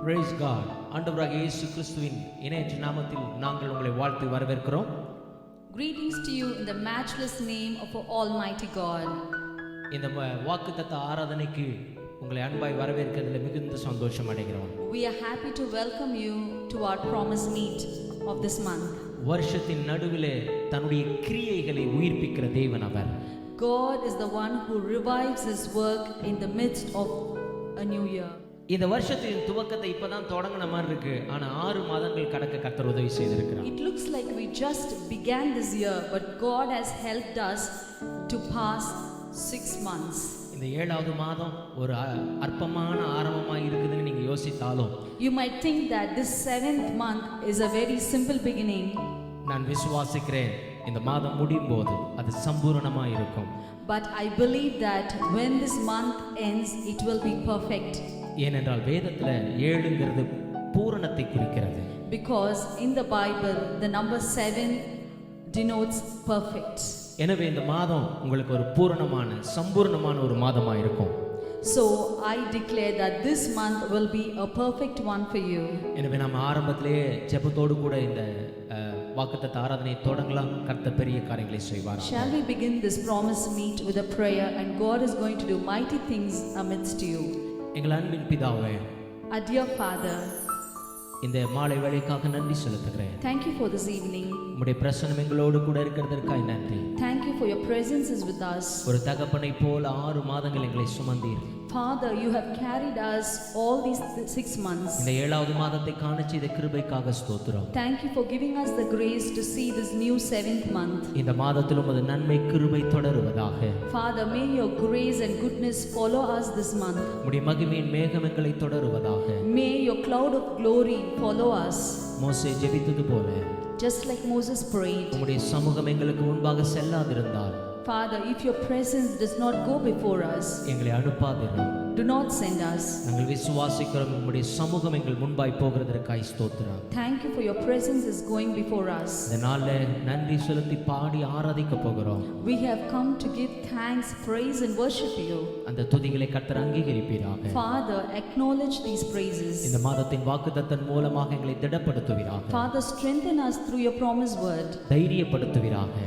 Praise God. ஆண்டவராகிய இயேசு கிறிஸ்துவின் இணையற்ற நாமத்தில் நாங்கள் உங்களை வாழ்த்து வரவேற்கிறோம். Greetings to you in the matchless name of our Almighty God. இந்த வாக்குத்தத்த ஆராதனைக்கு உங்களை அன்பாய் வரவேற்கிறதுல மிகுந்த சந்தோஷம் அடைகிறோம். We are happy to welcome you to our promise meet of this month. வருஷத்தின் நடுவிலே தன்னுடைய கிரியைகளை உயிர்ப்பிக்கிற தேவன் அவர். God is the one who revives his work in the midst of a new year. இந்த வருஷத்தின் துவக்கத்தை இப்பதான் தொடங்கின மாதிரி இருக்கு. ஆனா 6 மாதங்கள் கடக்க கர்த்தர் உதவி செய்திருக்கிறார். It looks like we just began this year, but God has helped us to pass 6 months. இந்த 7வது மாதம் ஒரு அற்பமான ஆரம்பமா இருக்குதுன்னு நீங்க யோசித்தாலும், you might think that this 7th month is a very simple beginning. நான் விசுவாசிக்கிறேன் இந்த மாதம் முடியும் போது அது சம்பூரணமா இருக்கும். But I believe that when this month ends, it will be perfect. ஏனென்றால் வேதத்துல 7ங்கிறது பூரணத்தை குறிக்கிறது. Because in the Bible the number 7 denotes perfect. எனவே இந்த மாதம் உங்களுக்கு ஒரு பூரணமான சம்பூரணமான ஒரு மாதமா இருக்கும். So I declare that this month will be a perfect one for you. எனவே நம்ம ஆரம்பத்திலேயே ஜெபத்தோடு கூட இந்த வாக்குத்தத்த ஆராதனையை தொடங்கலாம். கர்த்தர் பெரிய காரியங்களை செய்வார். Shall we begin this promise meet with a prayer, and God is going to do mighty things amidst you. எங்கள் அன்பின் பிதாவே, our dear Father, இந்த மாலை வேளைக்காக நன்றி செலுத்துகிறேன். thank you for this evening. உம்முடைய பிரசன்னம் எங்களோடு கூட இருக்கிறதற்காக நன்றி. Thank you for your presence is with us. ஒரு தகப்பனை போல 6 மாதங்கள் எங்களை சுமந்தீர். Father, you have carried us all these 6 months. இந்த 7வது மாதத்தை காண செய்த கிருபைக்காக ஸ்தோத்திரம். Thank you for giving us the grace to see this new 7th month. இந்த மாதத்தில் உமது நன்மை கிருபை தொடருவதாக. Father, may your grace and goodness follow us this month. உம்முடைய மகிமையின் மேகம் எங்களை தொடருவதாக. May your cloud of glory follow us. மோசே ஜெபித்தது போல, just like Moses prayed. உம்முடைய சமூகம் எங்களுக்கு முன்பாக செல்லாதிருந்தால், Father, if your presence does not go before us, எங்களை அனுப்பாதிரும். do not send us. நாங்கள் விசுவாசிக்கிறோம் உம்முடைய சமூகம் எங்கள் முன்பாய் போகிறதற்காய் ஸ்தோத்திரம். Thank you for your presence is going before us. இந்த நாள்ல நன்றி செலுத்தி பாடி ஆராதிக்க போகிறோம். We have come to give thanks, praise and worship you. அந்த துதிகளை கர்த்தர் அங்கீகரிப்பீராக. Father, acknowledge these praises. இந்த மாதத்தின் வாக்குத்தத்தன் மூலமாக எங்களை திடப்படுத்துவீராக. Father, strengthen us through your promised word. தைரியப்படுத்துவீராக.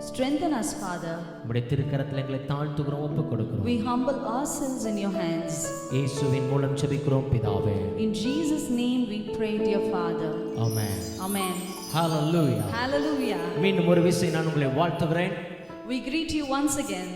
Strengthen us, Father. உம்முடைய திருக்கரத்தில் எங்களை தாழ்த்துகிறோம், ஒப்புக் கொடுக்கிறோம். We humble ourselves in your hands. இயேசுவின் மூலம் ஜெபிக்கிறோம் பிதாவே. In Jesus' name we pray, dear Father. Amen. Amen. Hallelujah. Hallelujah. மீண்டும் ஒரு விசை நான் உங்களை வாழ்த்துகிறேன். We greet you once again.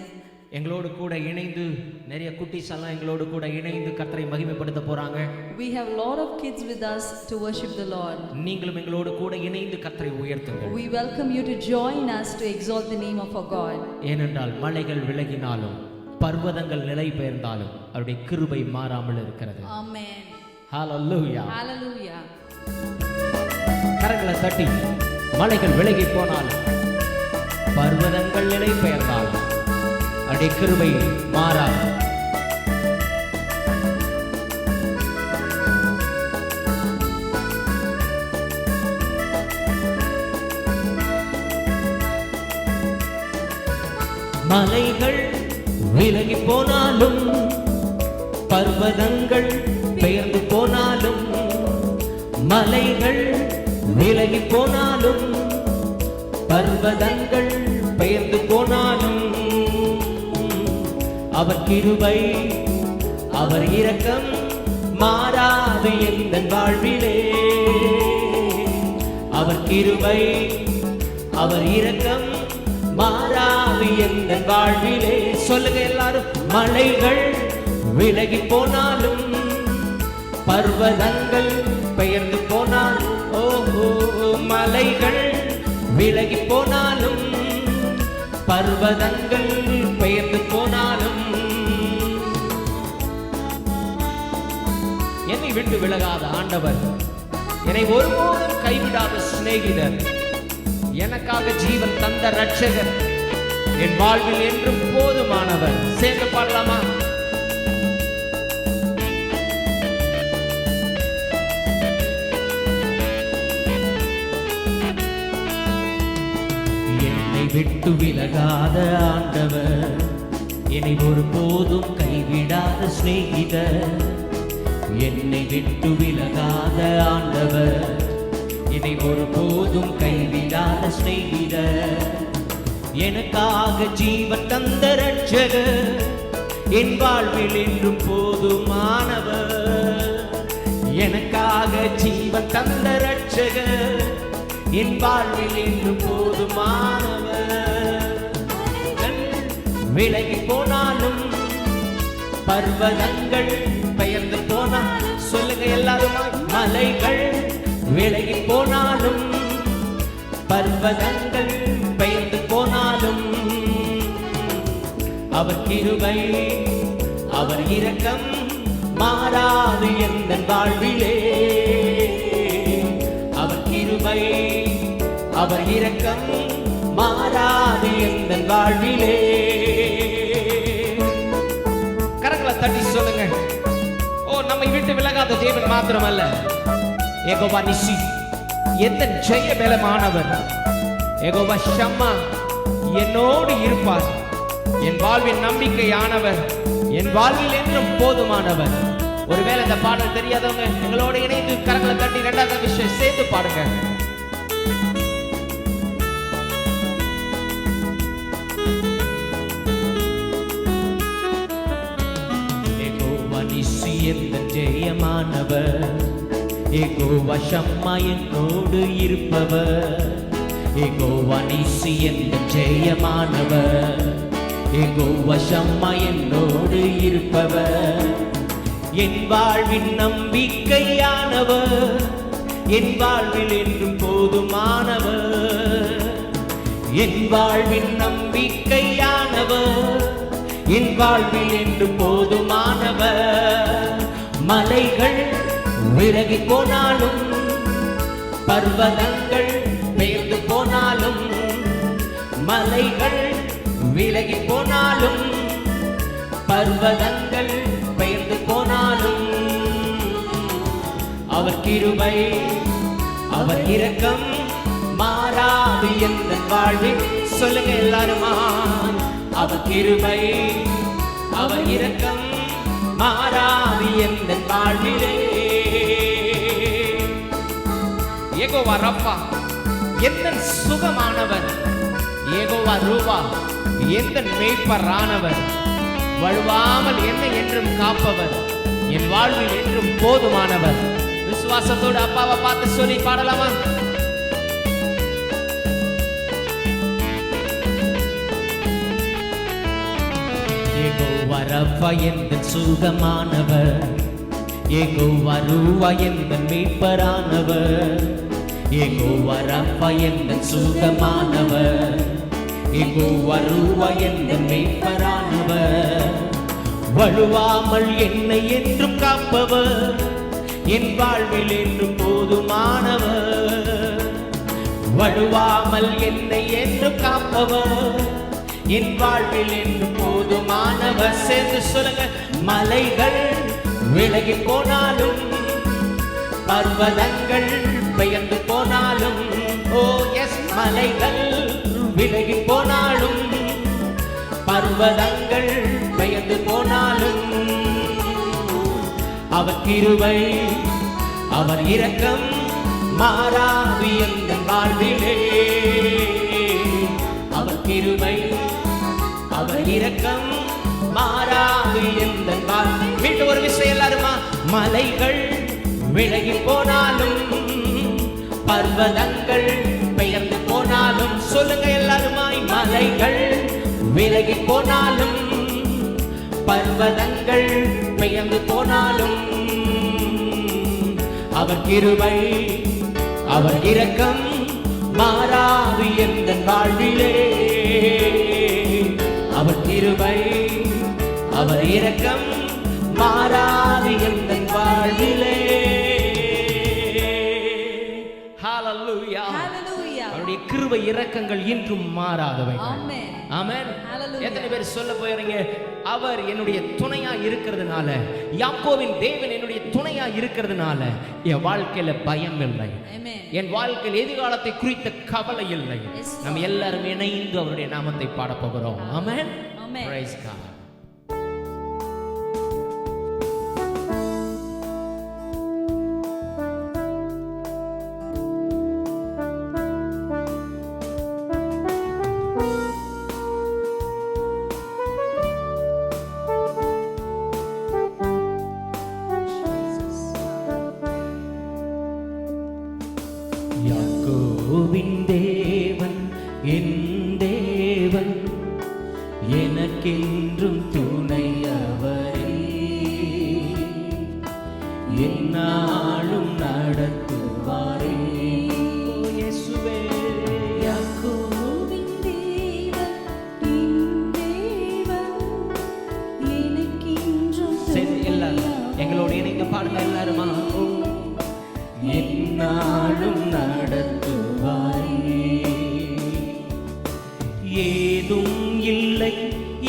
எங்களோடு கூட இணைந்து நிறைய குட்டீஸ் எல்லாம் எங்களோடு கூட இணைந்து கர்த்தரை மகிமைப்படுத்த போறாங்க. We have a lot of kids with us to worship the Lord. நீங்களும் எங்களோடு கூட இணைந்து கர்த்தரை உயர்த்துங்கள். We welcome you to join us to exalt the name of our God. ஏனென்றால் மலைகள் விலகினாலும் பர்வதங்கள் நிலை பெயர்ந்தாலும் அவருடைய கிருபை மாறாமல் இருக்கிறது. Amen. ஹalleluya. Hallelujah. கரங்களை தட்டி, மலைகள் விலகி போனாலும் பர்வதங்கள் நிலை பெயர்ந்தாலும் அவருடைய கிருபை மாறாது. மலைகள் விலகி போனாலும் பர்வதங்கள் பெயர்ந்து போனாலும், மலைகள் விலகி போனாலும் பர்வதங்கள் பெயர்ந்து போனாலும், அவர் கிருபை அவர் இரக்கம் மாறாது எந்தன் வாழ்விலே. அவர் கிருபை அவர் இரக்கம் மாறாது எந்தன் வாழ்விலே. சொல்லுங்க எல்லாரும். மலைகள் விலகி போனாலும் பர்வதங்கள் பெயர்ந்து போனாலும், ஓஹோ, மலைகள் விலகி போனாலும் பர்வதங்கள் பெயர்ந்து போனாலும், என்னை விட்டு விலகாத ஆண்டவர், என்னை ஒருபோதும் கைவிடாத சிநேகிதர், எனக்காக ஜீவன் தந்த ரட்சகர், என் வாழ்வில் என்றும் போதுமானவர். சேர்ந்து பாடலாமா? என்னை விட்டு விலகாத ஆண்டவர், என்னை ஒருபோதும் கைவிடாத சிநேகிதர், என்னை விட்டு விலகாத ஆண்டவர், என்னை ஒருபோதும் கைவிடாத சிநேகிதர், எனக்காக ஜீவன் தந்த ரட்சகர், என் வாழ்வில் என்றும் போதுமானவர். எனக்காக ஜீவன் தந்த ரட்சகர், என் வாழ்வில் என்றும் போதுமானவர். விலகி போனாலும் பர்வதங்கள் பெயர்ந்து போனாலும், சொல்லுங்க எல்லாரும், மலைகள் விலகி போனாலும் பர்வதங்கள் பெயர்ந்து போனாலும், அவர் கிருபை அவர் இரக்கம் மாறாது எந்த வாழ்விலே. அவர் கிருபை அவர் இரக்கம் மாறாது எந்த வாழ்விலே. கரங்களை தட்டி சொல்லுங்க. ஓ, நம்மை விட்டு விலகாத தேவன் மாத்திரமல்ல, யெகோவா நிசி எந்த ஜெய பலமானவர், யெகோவா ஷம்மா என்னோடு இருப்பார். என் வாழ்வின் நம்பிக்கையானவர், என் வாழ்வில் என்றும் போதுமானவர். ஒருவேளை இந்த பாடல் தெரியாதவங்க எங்களோட இணைந்து கரங்களை தட்டி இரண்டாவது விஷயம் சேர்த்து பாடுங்க. யெகோவா நிசி எந்த ஜெயமானவர், யெகோவா ஷம்மா என்னோடு இருப்பவர். யெகோவா நிசி எந்த ஜெயமானவர், யெகோவா ஷம்மா என்னோடு இருப்பவர். என் வாழ்வின் நம்பிக்கையானவர், என் வாழ்வில் என்றும் போதுமானவர். என் வாழ்வின் நம்பிக்கையானவர், என் வாழ்வில் என்றும் போதுமானவர். மலைகள் விலகி போனாலும் பர்வதங்கள் பெயர்ந்து போனாலும், மலைகள் விலகி போனாலும் பர்வதங்கள் பெயர்ந்து போனாலும், அவர் கிருபை அவர் இரக்கம் மாறாது எந்த வாழ்வில். சொல்லுங்க எல்லாருமா, அவர் கிருபை அவர் இரக்கம் மாறாது எந்த வாழ்விலே. யெகோவா ரப்பா எந்த சுகமானவர், யெகோவா ரூபா எந்த மேய்ப்பரானவர், வழுவாமல் என்னை என்றும் காப்பவர், என் வாழ்வில் என்றும் போதுமானவர். விசுவாசத்தோடு அப்பாவை பார்த்து சொல்லி பாடலாமா? யெகோவா ரப்பா எந்த சுகமானவர், யெகோவா ரூவா எந்த மேய்ப்பரானவர், யெகோவா ரப்பா எந்த சுகமானவர், யெகோவா ரூவா எந்த மேய்ப்பரானவர். வழுவாமல் என்னை என்றும் காப்பவர், என் வாழ்வில் என்றும் போதுமானவர். வழுவாமல் என்னை என்றும் காப்பவர், என் வாழ்வில் என்றும் போதுமானவர். சேர்ந்து சொல்லுங்க. மலைகள் விலகி போனாலும் பர்வதங்கள் பெயர்ந்து போனாலும், ஓ எஸ், மலைகள் விலகி போனாலும் பர்வதங்கள் பெயர்ந்து போனாலும், அவர் கிருபை அவர் இரக்கம் மாறாது எந்த வாழ்விலே. அவர் கிருபை அவர் இரக்கம் மாறாது எந்த வாழ்விலே. மீண்டும் ஒரு விஷயம் எல்லாருமா, மலைகள் விலகி போனாலும் பர்வதங்கள் பெயர்ந்து போனாலும், சொல்லுங்க எல்லாருமாய், மலைகள் விலகி போனாலும் பர்வதங்கள் பெயர்ந்து போனாலும், அவர் கிருபை அவர் இரக்கம் மாறாது எந்த வாழ்விலே. அவர் கிருபை அவர் இரக்கம் மாறாது எந்த வாழ்விலே. ஹalleluya. அவருடைய கிருபை இரக்கங்கள் இன்றும் மாறாதவை. ஆமென். ஆமென். Hallelujah. எத்தனை பேர் சொல்ல போறீங்க, அவர் என்னுடைய துணையா இருக்கிறதுனால, யாக்கோபின் தேவன் என்னுடைய துணையா இருக்கிறதுனால என் வாழ்க்கையில பயம் இல்லை, என் வாழ்க்கையில் எதிர்காலத்தை குறித்த கவலை இல்லை. நம்ம எல்லாரும் இணைந்து அவருடைய நாமத்தை பாட போகிறோம். ஆமென். Praise God.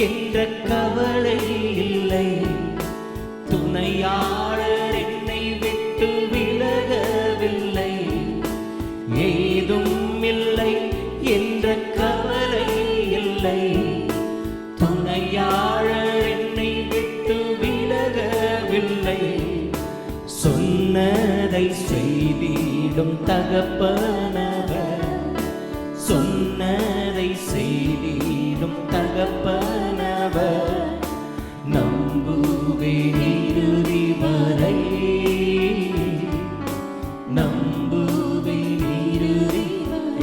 என்ற கவலை இல்லை. துணையாளர் என்னை விட்டு விலகவில்லை. ஏதும் இல்லை என்ற கவலை இல்லை. துணையாளர் என்னை விட்டு விலகவில்லை. சொன்னதை செய்திடும் தகப்பனவர், சொன்னதை செய்திடும் தகப்பனவர். நம்புவேன் இறுதி வரை, நம்புவேன் இறுதி.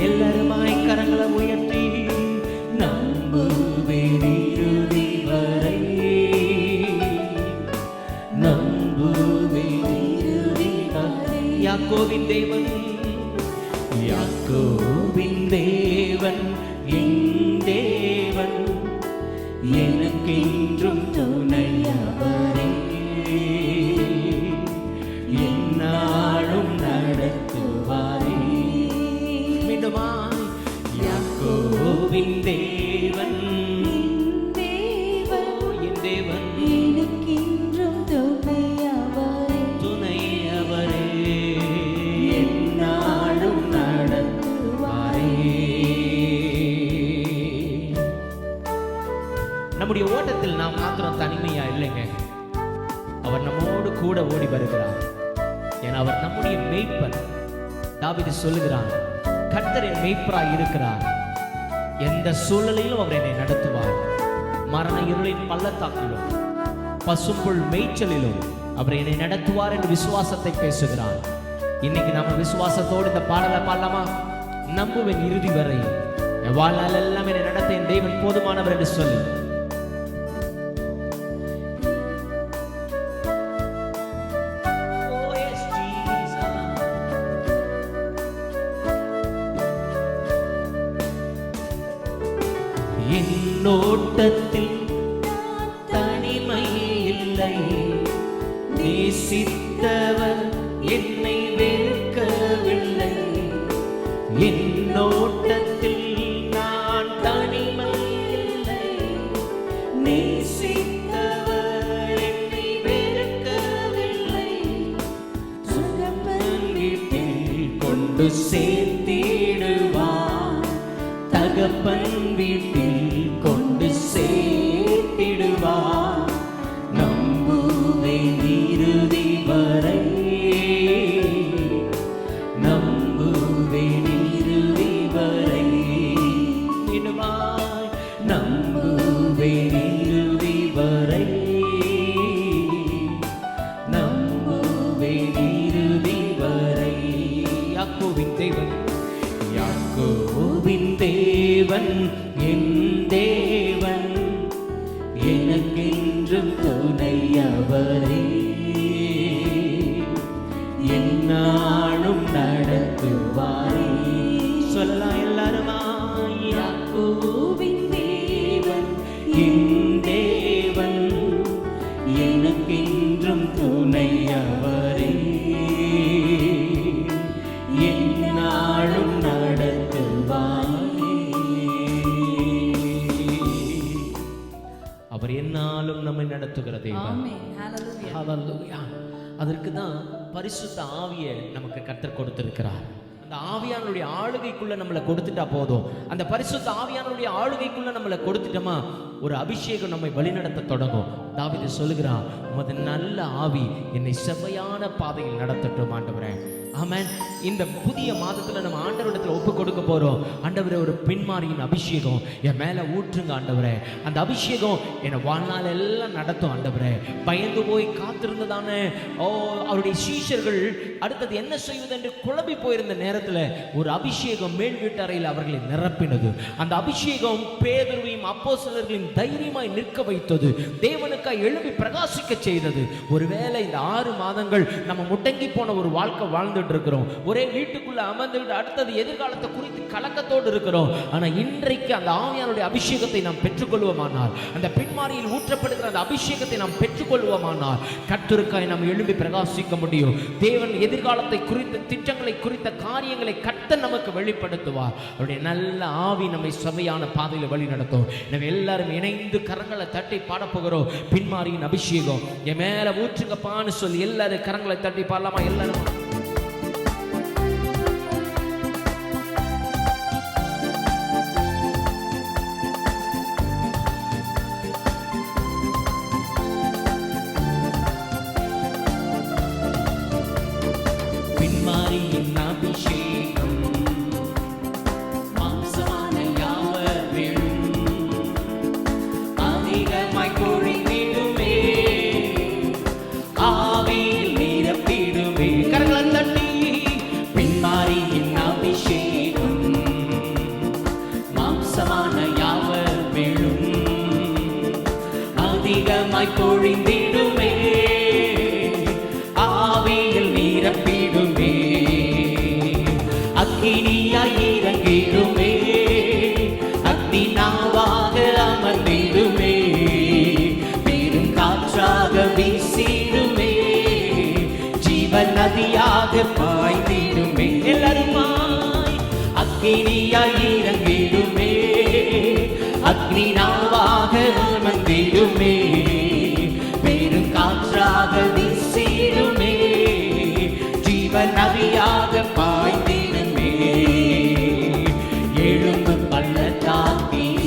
எல்லாருமாய் கரங்களை உயர்த்தி நம்புவேன் இறுதி வரை, நம்புவேன் இறுதி வரை. யாக்கோபின் தேவன், யாக்கோபின் தேவன் என் தேவன், எனக்கென்றும் துணையவரே. என்னாலும் நடத்துவாரே. மீண்டுமாய் யாக்கோபின் தேவன் என் தேவன், எனக்கென்றும் துணையவரே. துணையவரே. என்னாலும் நடத்துவாரே. நம்முடைய ஓட்டத்தில் நாம் மாத்திரம் தனிமையா இல்லைங்க. அவர் நம்மோடு கூட ஓடி வருகிறார். ஏன்னா அவர் நம்முடைய மேய்ப்பன். தாவீது சொல்லுகிறான், கர்த்தர் என் மேய்ப்பராய் இருக்கிறார், எந்த சூழலிலும் அவர் என்னை நடத்துவார். மரண இருளின் பள்ளத்தாக்கிலும் பசும்புல் மேய்ச்சலிலும் அவர் என்னை நடத்துவார் என்று விசுவாசத்தை பேசுகிறார். இன்னைக்கு நம்ம விசுவாசத்தோடு இந்த பாடலை பாடலாமா? நம்புவேன் இறுதி வரை, என் வாழ்நாள் எல்லாம் என்னை நடத்த என் தேவன் போதுமானவர் என்று சொல்லி. என்னோட்டத்தில் தனிமை இல்லை, நேசித்தவர் என்னை வெறுக்கவில்லை. என்னோட்டத்தில் நான் தனிமை இல்லை, நேசித்தவர் என்னை வெறுக்கவில்லை. தகப்பன் வீட்டில் கொண்டு சேர்த்திடுவார், தகப்பன் வீட்டில் கொண்டு சேர்த்திடுவார். நம்புவேன் இறுதி வரை, நம்புவேன் இறுதி வரை. இடுவாய் நம்புவேன் இறுதி வரை, நம்புவேன் இறுதி வரை. யாக்கோபின் தேவன், யாக்கோபின் தேவன் என் தேவன், எனக்கென்றும் துணையவரே. என்னாலும் நடத்துவாரே. சொல்லலாம் எல்லாருமா? யாக்கோபின் தேவன் என் தேவன், எனக்கென்றும் துணையவரே. என்னாலும் நடத்துவாரே. அவர் என்னாலும் நம்மை நடத்துகிற தேவன். ஆமென். ஹalleluya. ஹalleluya. அதற்கு தான் பரிசுத்த ஆவியை நமக்கு கர்த்தர் கொடுத்திருக்கிறார். அந்த ஆவியானுடைய ஆளுகைக்குள்ள நம்மளை கொடுத்துட்டா போதும். அந்த பரிசுத்த ஆவியானுடைய ஆளுகைக்குள்ள நம்மளை கொடுத்துட்டோமா, ஒரு அபிஷேகம் நம்மை வழிநடத்த தொடங்கும். தாவீது சொல்லுகிறான், உமது நல்ல ஆவி என்னை செவ்வையான பாதையில் நடத்தட்டும் ஆண்டவரே. ஆமென். இந்த புதிய மாதத்துல நம்ம ஆண்டவரிடத்துல ஒப்பு கொடுக்க போறோம். ஆண்டவரே, ஒரு பின்மாரியின் அபிஷேகம் என் மேல ஊற்றுங்க ஆண்டவரே. அந்த அபிஷேகம் என்னை வாழ்நாள் எல்லாம் நடத்தும் ஆண்டவரே. பயந்து போய் காத்திருந்ததானே அவருடைய சீஷர்கள் அடுத்தது என்ன செய்வது என்று குழம்பி போயிருந்த நேரத்துல ஒரு அபிஷேகம் மேல் வீட்டறையில் அவர்களை நிரப்பினது. அந்த அபிஷேகம் பேதுருவையும் அப்போஸ்தலர்களையும் தைரியமாய் நிற்க வைத்தது. தேவனுக்காய் எழும்பி பிரகாசிக்க செய்தது. ஒருவேளை இந்த 6 மாதங்கள் நம்ம முடங்கி போன ஒரு வாழ்க்கை வாழ்ந்து வாழ்ந்துட்டு இருக்கிறோம். ஒரே வீட்டுக்குள்ள அமர்ந்துட்டு அடுத்தது எதிர்காலத்தை குறித்து கலக்கத்தோடு இருக்கிறோம். ஆனா இன்றைக்கு அந்த ஆவியானுடைய அபிஷேகத்தை நாம் பெற்றுக்கொள்வோமானால், அந்த பின்மாரியில் ஊற்றப்படுகிற அந்த அபிஷேகத்தை நாம் பெற்றுக்கொள்வோமானால் கர்த்தருக்காய் நாம் எழும்பி பிரகாசிக்க முடியும். தேவன் எதிர்காலத்தை குறித்த திட்டங்களை குறித்த காரியங்களை கர்த்தர் நமக்கு வெளிப்படுத்துவார். அவருடைய நல்ல ஆவி நம்மை சபையான பாதையில் வழி நடத்தும். எனவே எல்லாரும் இணைந்து கரங்களை தட்டி பாடப்போகிறோம். பின்மாரியின் அபிஷேகம் என் மேல ஊற்றுங்கப்பான்னு சொல்லி எல்லாரும் கரங்களை தட்டி பாடலாமா? எல்லாரும் பின்மாரியின் அபிஷேகம் மாம்சமான யாவர் விழும் அதிகமாய் பொழிந்திடுமே, ஆவியில் நிரப்பிடுமே. கரங்களை தட்டி பின்மாரியின் அபிஷேகம் மாம்சமான யாவர் விழும் அதிகமாய் பொழிந்திடுமே, ஆவியில் நிரப்பிடுமே. அக்கினியாய் இறங்கிடுமே, அக்னி நாவாக அமர்ந்திடுமே, பெரும் காற்றாக வீசிடுமே, ஜீவன் நதியாக பாய்ந்திடுமே. எல்லாருமாய் அக்கினியாய் இறங்கிடுமே, அக்னி நாவாக அமர்ந்திடுமே, பெரும் காற்றாக வீசிடுமே, ஜீவன் நதியாக பாய்ந்திடுமே. எழும்பு பள்ளத்தாக்கில்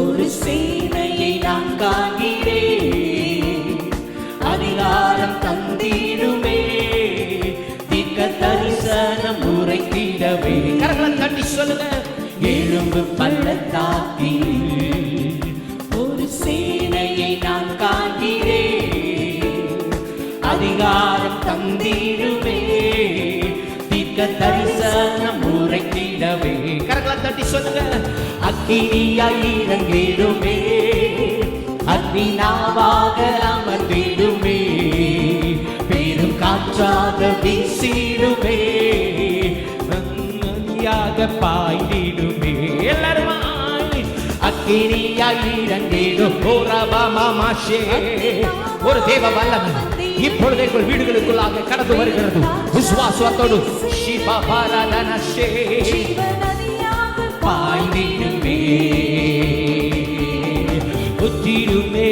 ஒரு சேனையை நான் காண்கிறேன், அதிகாரம் தந்திடுமே, தீர்க்க தரிசனம் உரைத்திடவே. கரங்களை தட்டி சொல்லுங்க. எழும்பு பள்ளத்தாக்கில் ஒரு சேனையை நான் காண்கிறேன், அதிகாரம் தந்திடுமே, தீர்க்க தரிசனம் உரைத்திடவே. கரங்களை தட்டி சொல்லுங்க. அக்கினியாய் இறங்கிடுமே, அக்னி நாவாக அமர்ந்திடுமே, பெரும் காற்றாக வீசிடுமே, நதியாக பாய்ந்திடுமே. எல்லாருமாய் அக்கினியாய் இறங்கிடும். ஒரு தேவ வல்லமை இப்பொழுது எங்கள் வீடுகளுக்குள்ளாக கடந்து வருகிறது. விசுவாசத்தோடு பாய்ந்திடுமே, புத்திடுமே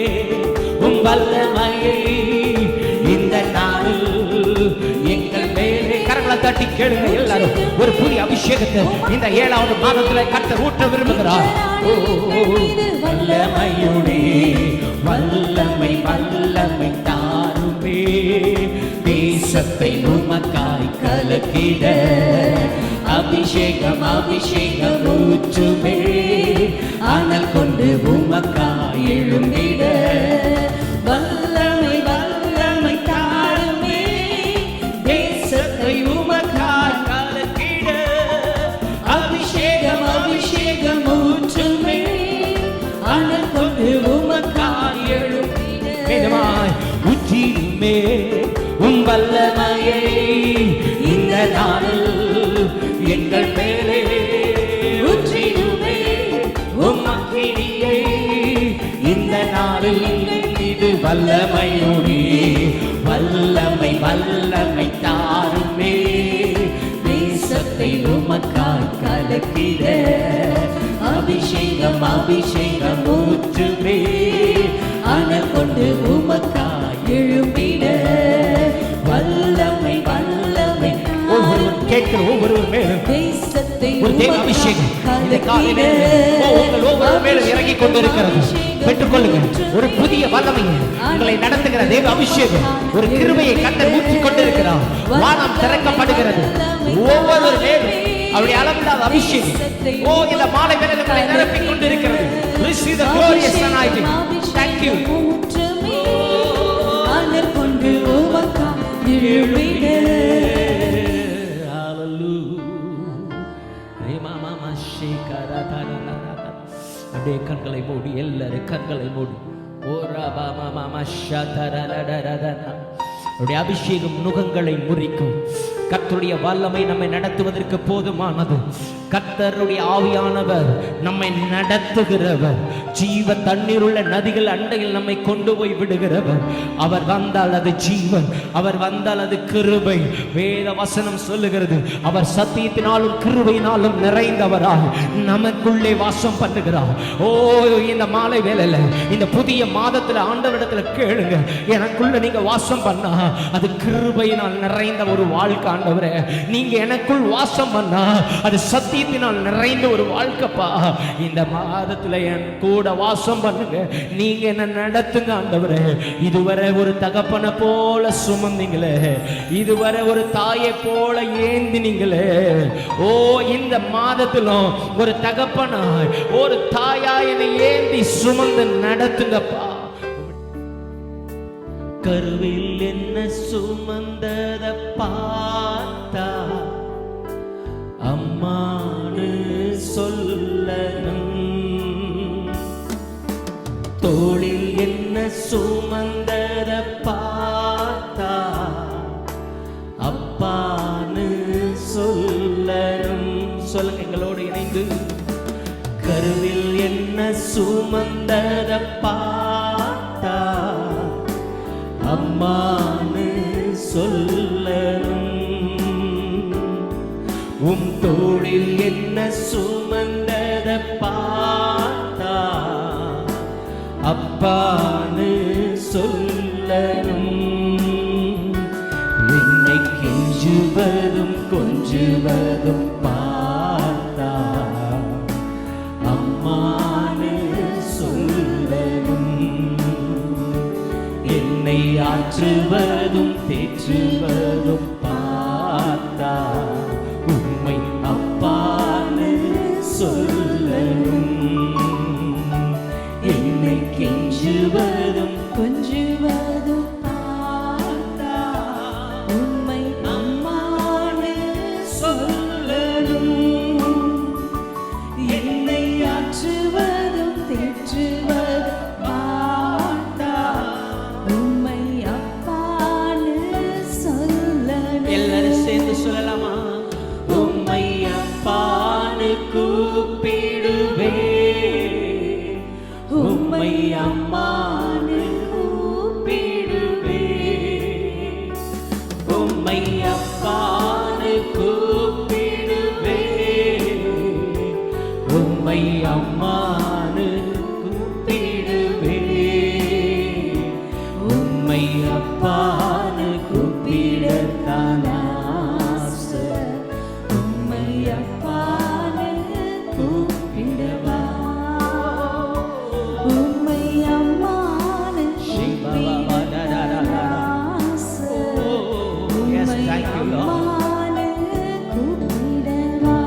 உம் வல்லமையை இந்த நாளில் எங்கள் மேலே. கரங்களை தட்டி கேளுங்க எல்லாரும். ஒரு புதிய அபிஷேகத்தை இந்த 7வது மாதத்தில் கர்த்தர் ஊற்ற விரும்புகிறார். வல்லமையுடே வல்லமை வல்லமை தாருமே, தேசத்தை உமக்காய் கலக்கிட அபிஷேகம் அபிஷேகம் ஊற்றுமே, அனல் கொண்டு உமக்காய் எழும்பிட வல்லமை வல்லமை தாருமே, தேசத்தை உமக்காய் கலக்கிட அபிஷேகம் அபிஷேகம் ஊற்றுமே, அனல் கொண்டு உமக்காய் எழும்பிட. வேதமாய் ஊற்றிடுமே உம் வல்லமையை இந்த நாளில் எங்கள் மேலே ஊற்றிடுமே, உம் அக்கினியை இந்த நாளில் இது வல்லமையோடு வல்லமை வல்லமை தாருமே, தேசத்தை உமக்காய் கலக்கிட அபிஷேகம் அபிஷேகம் ஊற்றுமே, அனல் கொண்டு உமக்காய் எழும்பிட வல்லமை வல்லமை. ஒவ்வொருவர் கேட்கிற ஒவ்வொருவர் மேலும் ஒரு தேவ அபிஷேகம் இந்த காலையிலே உங்கள் ஒவ்வொரு மேலும் இறங்கி கொண்டிருக்கிறது. பெற்றுக்கொள்ளுங்க. ஒரு புதிய வல்லமையை உங்களை நடத்துகிற தேவ அபிஷேகம், ஒரு கிருபையை கர்த்தர் ஊற்றிக் கொண்டிருக்கிறார். வானம் திறக்கப்படுகிறது. ஒவ்வொரு மேலும் அவருடைய அளவில்லாத அபிஷேகம் இந்த மாலை வேளையில் உங்களை நிரப்பிக் கொண்டிருக்கிறது. Receive the glorious anointing. Thank you. அப்படியே கண்களை மூடி எல்லாரும் கண்களை மூடி அவருடைய அபிஷேகம் நுகங்களை முறிக்கும். கர்த்தருடைய வல்லமை நம்மை நடத்துவதற்கு போதுமானது. கர்த்தருடைய ஆவியானவர் நம்மை நடத்துகிறவர். ஜீவ தண்ணீர் உள்ள நதிகள் அண்டையில் நம்மை கொண்டு போய் விடுகிறவர். அவர் வந்தால் அது ஜீவன், அவர் வந்தால் அது கிருபை. வேத வசனம் சொல்லுகிறது, அவர் சத்தியத்தினாலும் கிருபையினாலும் நிறைந்தவராய் நமக்குள்ளே வாசம் பண்ணுகிறார். ஓ, இந்த மாலை வேளையில இந்த புதிய மாதத்துல ஆண்டவரிடத்துல கேளுங்க, எனக்குள்ள நீங்க வாசம் பண்ணா அது கிருபையினால் நிறைந்த ஒரு வாழ்க்கை. ஆண்டவரே, நீங்க எனக்குள் வாசம் பண்ணா அது சத்தியத்தினால் நிறைந்த ஒரு வாழ்க்கைப்பா. இந்த மாதத்துல என் கூட வாசம் பண்ணுங்க, நீங்க என்ன நடத்துங்க ஆண்டவரே. இதுவரை ஒரு தகப்பனை போல சுமந்தீங்களே, இதுவரை ஒரு தாயை போல ஏந்தினீங்களே. ஓ, இந்த மாதத்திலும் ஒரு தகப்பனாய் ஒரு தாயாய் என்னை ஏந்தி சுமந்து நடத்துங்கப்பா. கருவில் என்ன சுமந்தத பார்த்தா அம்மானு சொல்லணும், தோளில் என்ன சுமந்தத பார்த்தா அப்பான்னு சொல்லணும். சொல்லுங்க எங்களோடு இணைந்து, கருவில் என்ன சுமந்தத பார்த்தா அம்மான்னு சொல்லணும், உம் தோளில் என்ன சுமந்தத பார்த்தா அப்பான்னு சொல்லணும். என்னை கெஞ்சுவதும் கொஞ்சுவதும் பார்த்தா அம்மான்னு சொல்லணும், என்னை ஆற்றுவதும் தேற்றுவதும் பார்த்தா உம்மை அப்பான்னு சொல்லணும். என்னை கெஞ்சுவதும் கொஞ்சுவதும் பார்த்தா உம்மை அம்மானு சொல்லணும், என்னை ஆற்றுவதும் தேற்றுவதும் பார்த்தா உம்மை அப்பானு சொல்லணும். எல்லாரும் சேர்ந்து சொல்லலாமா? உம்மை அப்பான்னு கூப்பிடுவே, உம்மை அம்மான்னு கூப்பிடுவே, உம்மை அப்பான்னு கூப்பிடுவே, உம்மை அம்மான்னு கூப்பிடுவே, உம்மை அப்பான்னு கூப்பிடத்தான் ஆசை, உம்மை அப்பானு கூப்பிடவா, உம்மை அம்மானு கூப்பிட ஆசை, உம்மை அம்மானு கூப்பிடவா.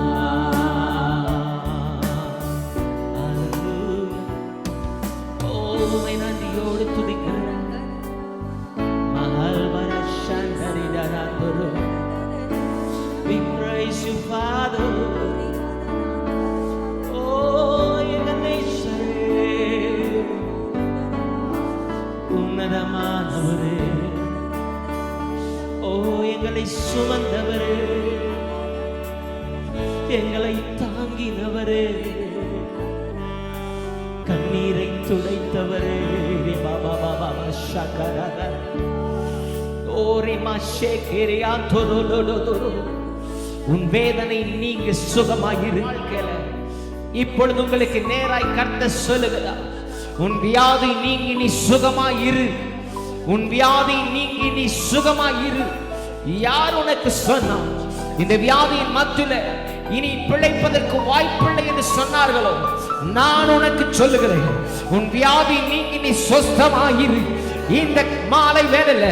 நன்றியோடு துதிக்கிறேன். மகள் வர சந்தரிடராதொரு. We praise you, Father. Oh, எங்கள் நேசரே, உன்னதமானவரே, ஓ எங்களை சுமந்தவரே, எங்களை தாங்கினவரே, கண்ணீரை துடைத்தவரே, பாபா பாபா ஷகரத ஓரே மாஷேகேரியா தொரோலோலோலோ. உன் வேதனை நீங்க சுகமாயிரு. இப்பொழுது உங்களுக்கு நேராய் கர்த்தர் சொல்லுகிறார், உன் வியாதி நீங்கி நீ சுகமாயிரு, உன் வியாதி நீங்கி நீ சுகமாயிரு. யார் உனக்கு சொன்னா இந்த வியாதியின் மத்தியில இனி பிழைப்பதற்கு வாய்ப்பில்லை என்று சொன்னார்களோ, நான் உனக்கு சொல்லுகிறேன், உன் வியாதி நீங்கி நீ சொஸ்தமாயிரு. இந்த மாலை வேளையில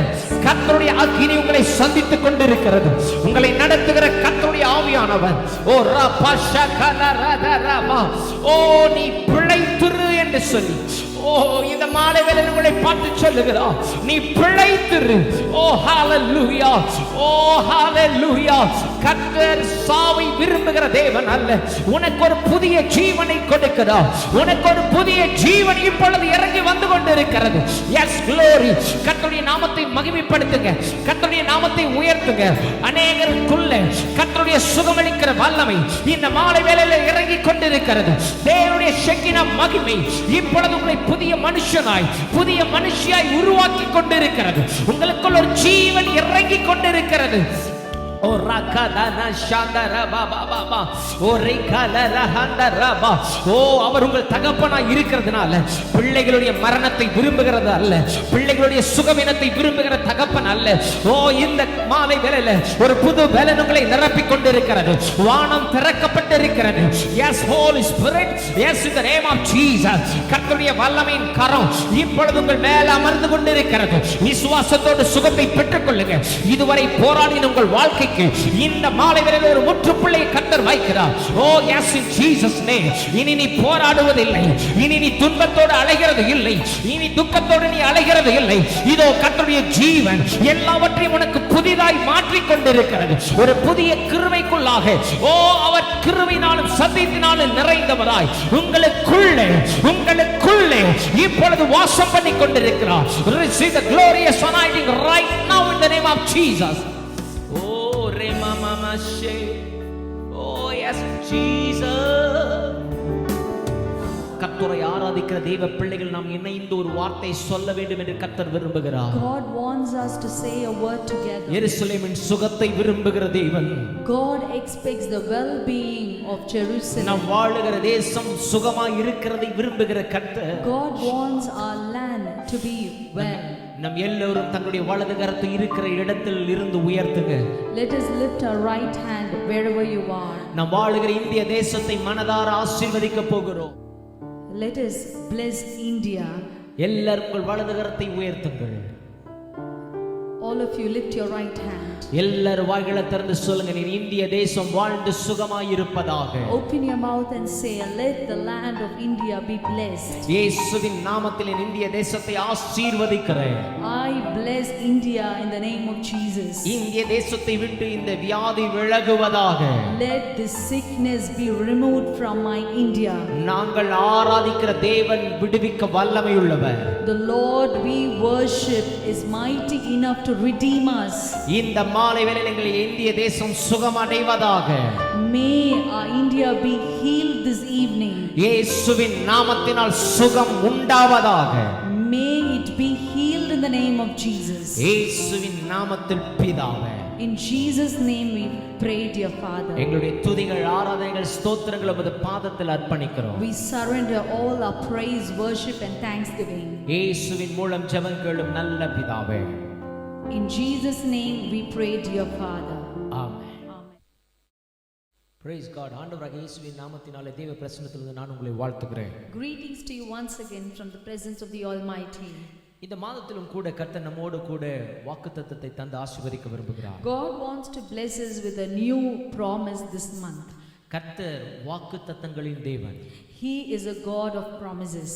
கர்த்தருடைய அக்கினி உங்களை சந்தித்துக் கொண்டிருக்கிறது. உங்களை நடத்துகிற கர்த்தருடைய ஆவியானவர் ஓ ரபஷகலரதரமா, ஓ நீ பிழைத்துரு என்று சொல்லி, ஓ ஓ இந்த மாலை வேளையில் உங்களை பார்த்து சொல்லுகிறார், நீ பிழைத்திரு. ஓ ஹalleluya, ஓ ஹalleluya. கர்த்தர் சாவை விரும்புகிற தேவன் அல்ல, உனக்கு ஒரு புதிய ஜீவனை கொடுக்கிறார். உனக்கு ஒரு புதிய ஜீவன் இப்பொழுது இறங்கி வந்து கொண்டிருக்கிறது. Yes glory. கர்த்தருடைய நாமத்தை மகிமைப்படுத்துங்க, கர்த்தருடைய நாமத்தை உயர்த்துங்க. அநேகருக்குள்ள கர்த்தருடைய சுகமளிக்கிற வல்லமை இந்த மாலை வேளையில் இறங்கி கொண்டிருக்கிறது. தேவனுடைய ஷெக்கினா மகிமை இப்பொழுது உங்களை புதிய மனுஷனாய் புதிய மனுஷியாய் உருவாக்கி கொண்டிருக்கிறது. உங்களுக்குள் ஒரு ஜீவன் இறங்கி கொண்டிருக்கிறது. ஓ ரகதன ஷந்தர பாபா பாபா ஓ ரிகலர ஹந்தரபா. ஓ அவர் உங்கள் தகப்பனாய் இருக்கிறதுனால பிள்ளைகளுடைய மரணத்தை விரும்புகிறது அல்ல, பிள்ளைகளுடைய சுகவீனத்தை விரும்புகிற தகப்பன் அல்ல. ஓ இந்த மாலை வேளையில ஒரு புது பலன் உங்களை நிரப்பிக் கொண்டிருக்கிறது. வானம் திறக்கப்பட்டிருக்கிறது. Yes holy spirit, yes in the name of Jesus. கர்த்தருடைய வல்லமையின் கரம் இப்பொழுது உங்கள் மேல அமர்ந்து கொண்டிருக்கிறது. விசுவாசத்தோடு சுகத்தை பெற்றுக் கொள்ளுங்க. இதுவரை போராடின உங்கள் வாழ்க்கை இந்த மாலை வேளையில் ஒரு முற்றுப்புள்ளை கர்த்தர் வைக்கிறார். ஓ எஸ் இன் ஜீசஸ் நேம். இனி நீ போராடுவதில்லை, இனி நீ துன்பத்தோடு அலைகிறது இல்லை, இனி துக்கத்தோடு நீ அலைகிறது இல்லை. இதோ கர்த்தருடைய ஜீவன் எல்லாவற்றையும் உனக்கு புதிதாய் மாற்றிக் கொண்டிருக்கிறது. ஒரு புதிய கிருபைக்குள்ளாக ஓ அவர் கிருபையினாலும் சத்தியத்தினாலும் நிறைந்தவராய் உங்களுக்குள்ளே இப்பொழுது வாசம் பண்ணி கொண்டிருக்கிறார். Receive the glorious anointing right now in the name of Jesus. Mama she, oh yes Jesus. கர்த்தரை ஆராதிக்கிற தேவ பிள்ளைகள் நாம் இணைந்து ஒரு வார்த்தை சொல்ல வேண்டும் என்று கர்த்தர் விரும்புகிறார். God wants us to say a word together. எருசலேமின் சுகத்தை விரும்புகிற தேவன். God expects the well-being of Jerusalem. நாம் வாழுகிற தேசம் சுகமாய் இருக்கிறதை விரும்புகிற கர்த்தர். God wants our land to be well. நம் எல்லோரும் தங்களுடைய வலது கரத்தை இருக்கிற இடத்தில் இருந்து உயர்த்துங்க. Let us lift our right hand wherever you are. நாம் வாழுகிற இந்திய தேசத்தை மனதார ஆசீர்வதிக்க போகிறோம். Let us bless India. எல்லாரும் உங்கள் வலது கரத்தை உயர்த்துங்கள். All of you lift your right hand. எல்லாரும் வாய்களை திறந்து சொல்லுங்க, நீ இந்திய தேசம் வாழ்ந்து சுகமாய் இருப்பதாக. Open your mouth and say, let the land of India be blessed. இயேசுவின் நாமத்தில் இந்திய தேசத்தை ஆசீர்வதிக்கிறேன். I bless India in the name of Jesus. இந்திய தேசத்தை விட்டு இந்த வியாதி விலகுவதாக. Let this sickness be removed from my India. நாங்கள் ஆராதிக்கிற தேவன் விடுவிக்க வல்லமை உள்ளவர். The Lord we worship is mighty enough to redeem us. இந்த மாலை வேளையில் எங்கள் இந்திய தேசம் சுகமடைவதாக. May our India be healed this evening. இயேசுவின் நாமத்தினால் சுகம் உண்டாவதாக. May it be healed in the name of Jesus. இயேசுவின் நாமத்தில் பிதாவே. In Jesus name we pray, dear Father. எங்களுடைய துதிகள் ஆராதனைகள் ஸ்தோத்திரங்கள் உமது பாதத்தில் அர்ப்பணிக்கிறோம். We surrender all our praise, worship and thanksgiving. இயேசுவின் மூலம் ஜெபம் கேளும் நல்ல பிதாவே. In Jesus name we pray, dear Father. Amen. Praise God. ஆண்டவராகிய இயேசுவின் நாமத்தினாலே தேவ பிரசன்னத்திலிருந்து நான் உங்களை வாழ்த்துகிறேன். Greetings to you once again from the presence of the Almighty. இந்த மாதத்திலும் கூட கர்த்தர் நம்மோடு கூட வாக்குத்தத்தத்தை தந்து ஆசீர்வதிக்க விரும்புகிறார். God wants to bless us with a new promise this month. கர்த்தர் வாக்குத்தத்தங்களின் தேவன். He is a God of promises.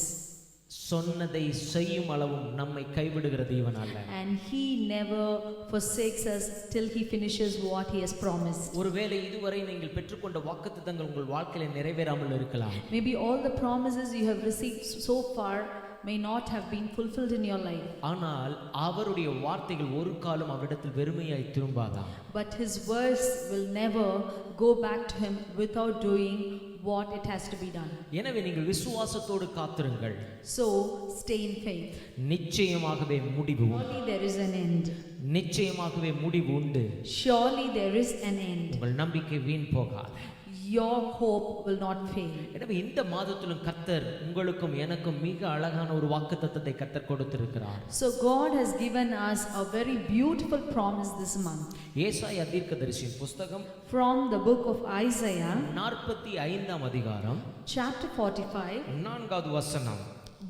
சொன்னதை செய்யும் அளவும் நம்மை கைவிடுகிற தேவன் அல்ல. And he never forsakes us till he finishes what he has promised. ஒருவேளை இதுவரை நீங்கள் பெற்றுக்கொண்ட வாக்குத்தத்தங்கள் உங்கள் வாழ்க்கையில நிறைவேறாமல் இருக்கலாம். Maybe all the promises you have received so far may not have been fulfilled in your life. ஆனால் அவருடைய வார்த்தைகள் ஒரு காலம் அவரிடத்தில் வெறுமையாய் திரும்பாதாம். But his words will never go back to him without doing what it has to be done. எனவே நீங்கள் விசுவாசத்தோடு காத்திருங்கள். So stay in faith. நிச்சயமாகவே முடிவு உண்டு. Surely there is an end. நிச்சயமாகவே முடிவு உண்டு. Surely there is an end. உங்கள் நம்பிக்கை வீண் போகாது. Your hope will not fail. எனவே இந்த மாதத்திலும் கர்த்தர் உங்களுக்கும் எனக்கும் மிக அழகான ஒரு வாக்குத்தத்தத்தை கர்த்தர் கொடுத்திருக்கிறார். So God has given us a very beautiful promise this month. ஏசாயா தீர்க்கதரிசியின் புத்தகம் From the book of Isaiah 45ஆம் அதிகாரம் chapter 45 4வது வசனம்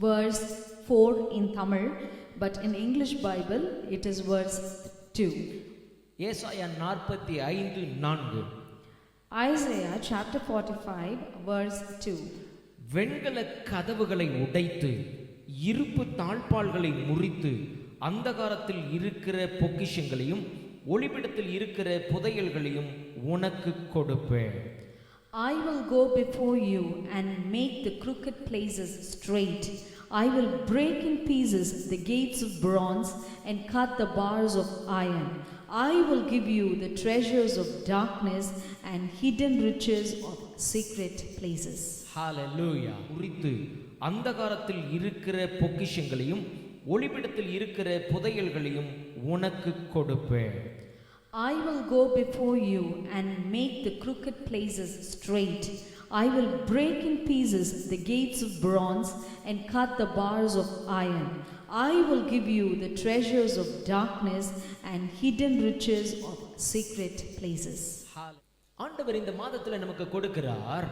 verse 4 in Tamil, but in English Bible it is verse 2. ஏசாயா 45:4. Isaiah chapter 45 verse 2. வெண்கல கதவுகளை உடைத்து இருப்பு தாழ்பாள்களை முறித்து அந்தகாரத்தில் இருக்கிற பொக்கிஷங்களையும் ஒளிபிடத்தில் இருக்கிற புதையல்களையும் உனக்கு கொடுப்பேன். I will go before you and make the crooked places straight. I will break in pieces the gates of bronze and cut the bars of iron. I will give you the treasures of darkness and hidden riches of secret places. Hallelujah. குறித்து அந்தகாரத்தில் இருக்கிற பொக்கிஷங்களையும் ஒளிபிடத்தில் இருக்கிற புதையல்களையும் உனக்கு கொடுப்பேன். I will go before you and make the crooked places straight. I will break in pieces the gates of bronze and cut the bars of iron. I will give you the treasures of darkness and hidden riches of secret places. ஆண்டவர் இந்த மாதத்துல நமக்கு கொடுக்கிறார்.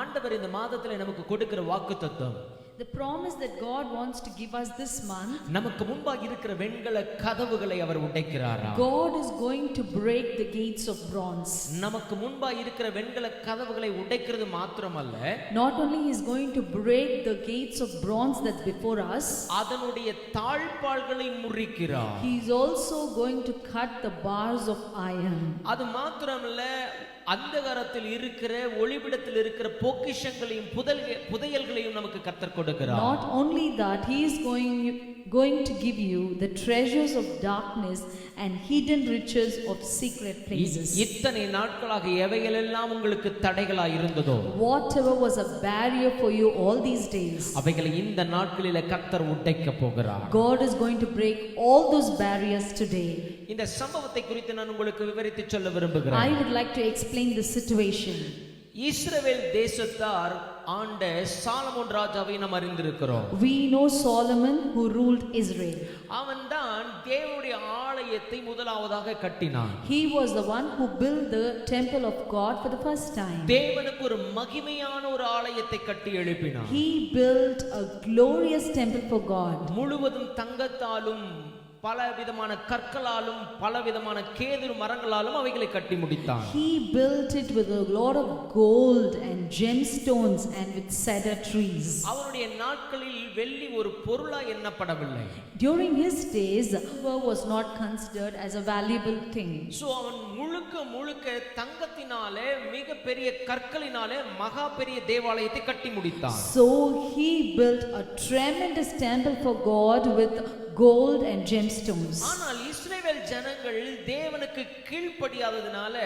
ஆண்டவர் இந்த மாதத்துல நமக்கு கொடுக்கிற வாக்குத்தத்தம், the promise that God wants to give us this month, நமக்கு முன்பாக இருக்கிற வெண்கல கதவுகளை அவர் உடைக்கிறாரா? God is going to break the gates of bronze. நமக்கு முன்பாக இருக்கிற வெண்கல கதவுகளை உடைக்கிறது மாத்திரமல்ல, not only he is going to break the gates of bronze that's before us, அதனுடைய தாழ்பாள்களை முறிக்கிறார். he is also going to cut the bars of iron. அது மாத்திரமல்ல, அந்தகாரத்தில் இருக்கிற ஒளிபிடத்தில் இருக்கிற பொக்கிஷங்களையும் புதையல்களையும் நமக்கு கர்த்தர் கொடுக்கிறார். not only that, he is going to give you the treasures of darkness and hidden riches of secret places. இத்தனை நாட்களாக எவைகளெல்லாம் உங்களுக்கு தடைகளாய் இருந்ததோ, whatever was a barrier for you all these days, அவைகளை இந்த நாட்களிலே கர்த்தர் உடைக்க போகிறார். God is going to break all those barriers today. இந்த சம்பவத்தை குறித்து நான் உங்களுக்கு விவரித்து சொல்ல விரும்புகிறேன். I would like to explain the situation. இஸ்ரவேல் தேசத்தார் ஆண்ட சாலமோன் ராஜாவை நாம் அறிந்திருக்கிறோம். We know Solomon who ruled Israel. அவன்தான் தேவனுடைய ஆலயத்தை முதலாவதாக கட்டினான். He was the one who built the temple of God for the first time. தேவனுக்கு ஒரு மகிமையான ஒரு ஆலயத்தை கட்டி எழுப்பினான். He built a glorious temple for God. முழுவதும் தங்கத்தாலும் பல விதமான கற்களாலும் பல விதமான கேதுரு மரங்களாலும் அவைகளை கட்டி முடித்தான். He built it with a lot of gold and gemstones and with cedar trees. அவருடைய நாட்களில் வெள்ளி ஒரு பொருளாய் எண்ணப்படவில்லை. During his days, silver was not considered as a valuable thing. So அவன் முழுக்க தங்கத்தினாலே மிக பெரிய கற்களினாலே மகா பெரிய தேவாலயத்தை கட்டி முடித்தான். So he built a tremendous temple for God with gold and gemstones. ஆனால் இஸ்ரவேல் ஜனங்கள் தேவனுக்கு கீழ்ப்படியாததினால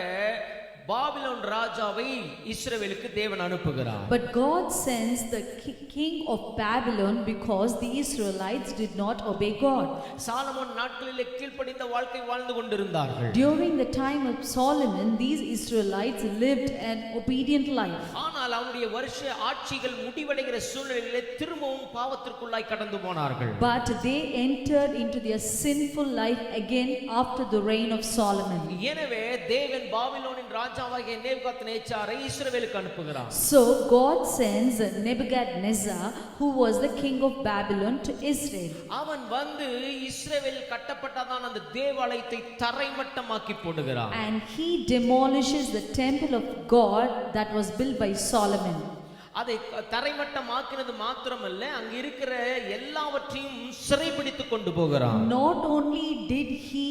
பாபிலோன் ராஜாவை இஸ்ரவேலுக்கு தேவன் அனுப்புகிறார். But God sends the king of Babylon because the Israelites did not obey God. Solomon நாட்களிலே கீழ்ப்படிந்த வாழ்க்கை வாழ்ந்து கொண்டிருந்தார்கள். During the time of Solomon, these Israelites lived an obedient life. ஆனால் அவருடைய வருஷ ஆட்சிகள் முடிவடைகிற சூழ்நிலையிலே திரும்பவும் பாவத்திற்குள்ளாய் கடந்து போனார்கள். But they entered into their sinful life again after the reign of Solomon. எனவே தேவன் பாபிலோனின் ராஜாவாகிய நேபுகாத்நேச்சாரை இஸ்ரவேலுக்கு அனுப்புகிறார். So God sends Nebuchadnezzar, who was the king of Babylon, to Israel. அவன் வந்து இஸ்ரவேல் கட்டப்பட்டதான அந்த தேவாலயத்தை தரைமட்டமாக்கி போடுகிறார். And he demolishes the temple of God that was built by Solomon. அதை தரைமட்டமாக்கினது மாத்திரமல்ல, அங்க இருக்கிற எல்லாவற்றையும் சிறைபிடித்து கொண்டு போகிறான். Not only did he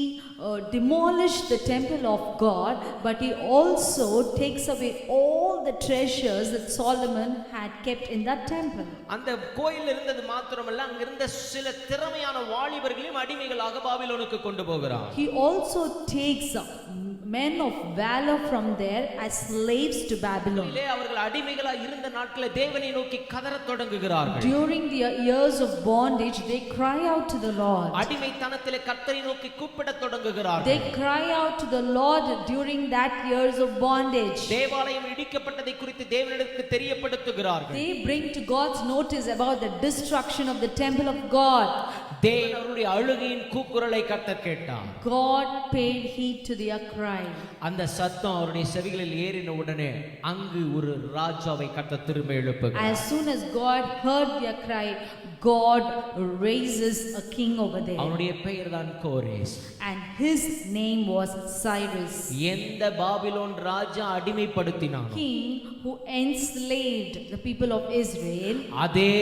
demolish the temple of God, but he also takes away all the treasures that Solomon had kept in that temple. அந்த கோயில் இருந்தது மாத்திரமல்ல, அங்க இருந்த சில திறமையான வாலிபர்களையும் அடிமைகளாக பாபிலோனுக்கு கொண்டு போகிறான். He also takes men of valor from there as slaves to Babylon. அவர்கள் அடிமைகளாக இருந்த நாட்களில் தேவனை நோக்கி கதறத் தொடங்குகிறார்கள். During their years of bondage, they cry out to the Lord. அடிமைத்தனத்திலே கர்த்தரை நோக்கி கூப்பிடத் தொடங்குகிறார்கள். They cry out to the Lord during that years of bondage. தேவாலயம் இடிக்கப்பட்டதை குறித்து தேவனிடத்துக்கு தெரியப்படுத்துகிறார்கள். They bring to God's notice about the destruction of the temple of God. தேவன் அவருடைய அழுகையின் கூக்குரலை கர்த்தர் கேட்டார். God paid heed to their cry. அந்த சத்தம் அவருடைய செவிகளில் ஏறின உடனே அங்கு ஒரு ராஜாவை கர்த்தர் திரும்ப எழுப்புகிறார். As soon as God heard their cry, God raises a king over there. அவனுடைய பெயர் தான் கோரேஸ். And his name was Cyrus. எந்த பாபிலோன் ராஜா அடிமைப்படுத்தினானோ, King who enslaved the people of Israel, அதே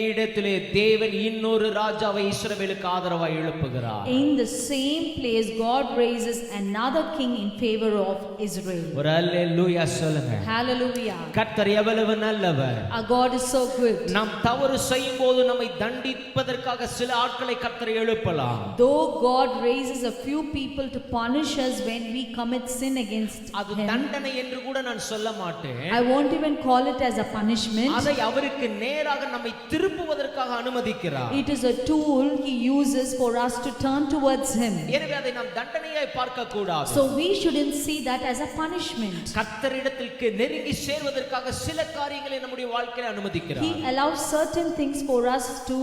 இடத்திலே தேவன் இன்னொரு ராஜாவை இஸ்ரவேலுக்கு ஆதரவாய் எழுப்புகிறார். in the same place God raises another king in favor of Israel. ஒரு அல்லேலூயா சொல்லுங்க. Hallelujah. கர்த்தர் எவ்வளவு நல்லவர். Our God is so good. நாம் தவறு செய்யும் போது நம்மை தண்டிப்பதற்காக சில ஆட்களை கர்த்தர் எழுப்பலாம். Though God raises a few people to punish us when we commit sin against அது him, தண்டனை என்று கூட நான் சொல்ல மாட்டேன். I won't even call it as a punishment. அதை அவருக்கு நேராக நம்மை திருப்புவதற்காக அனுமதிக்கிறார். It is a tool he uses for us to turn towards him. எனவே அதை நாம் தண்டனையாய் பார்க்க கூடாது. So we shouldn't see that as a punishment. கர்த்தரிடத்திற்கு நெருங்கி சேர்வதற்காக சில காரியங்களை நம்முடைய வாழ்க்கையில் அனுமதிக்கிறார். He allows certain things for us to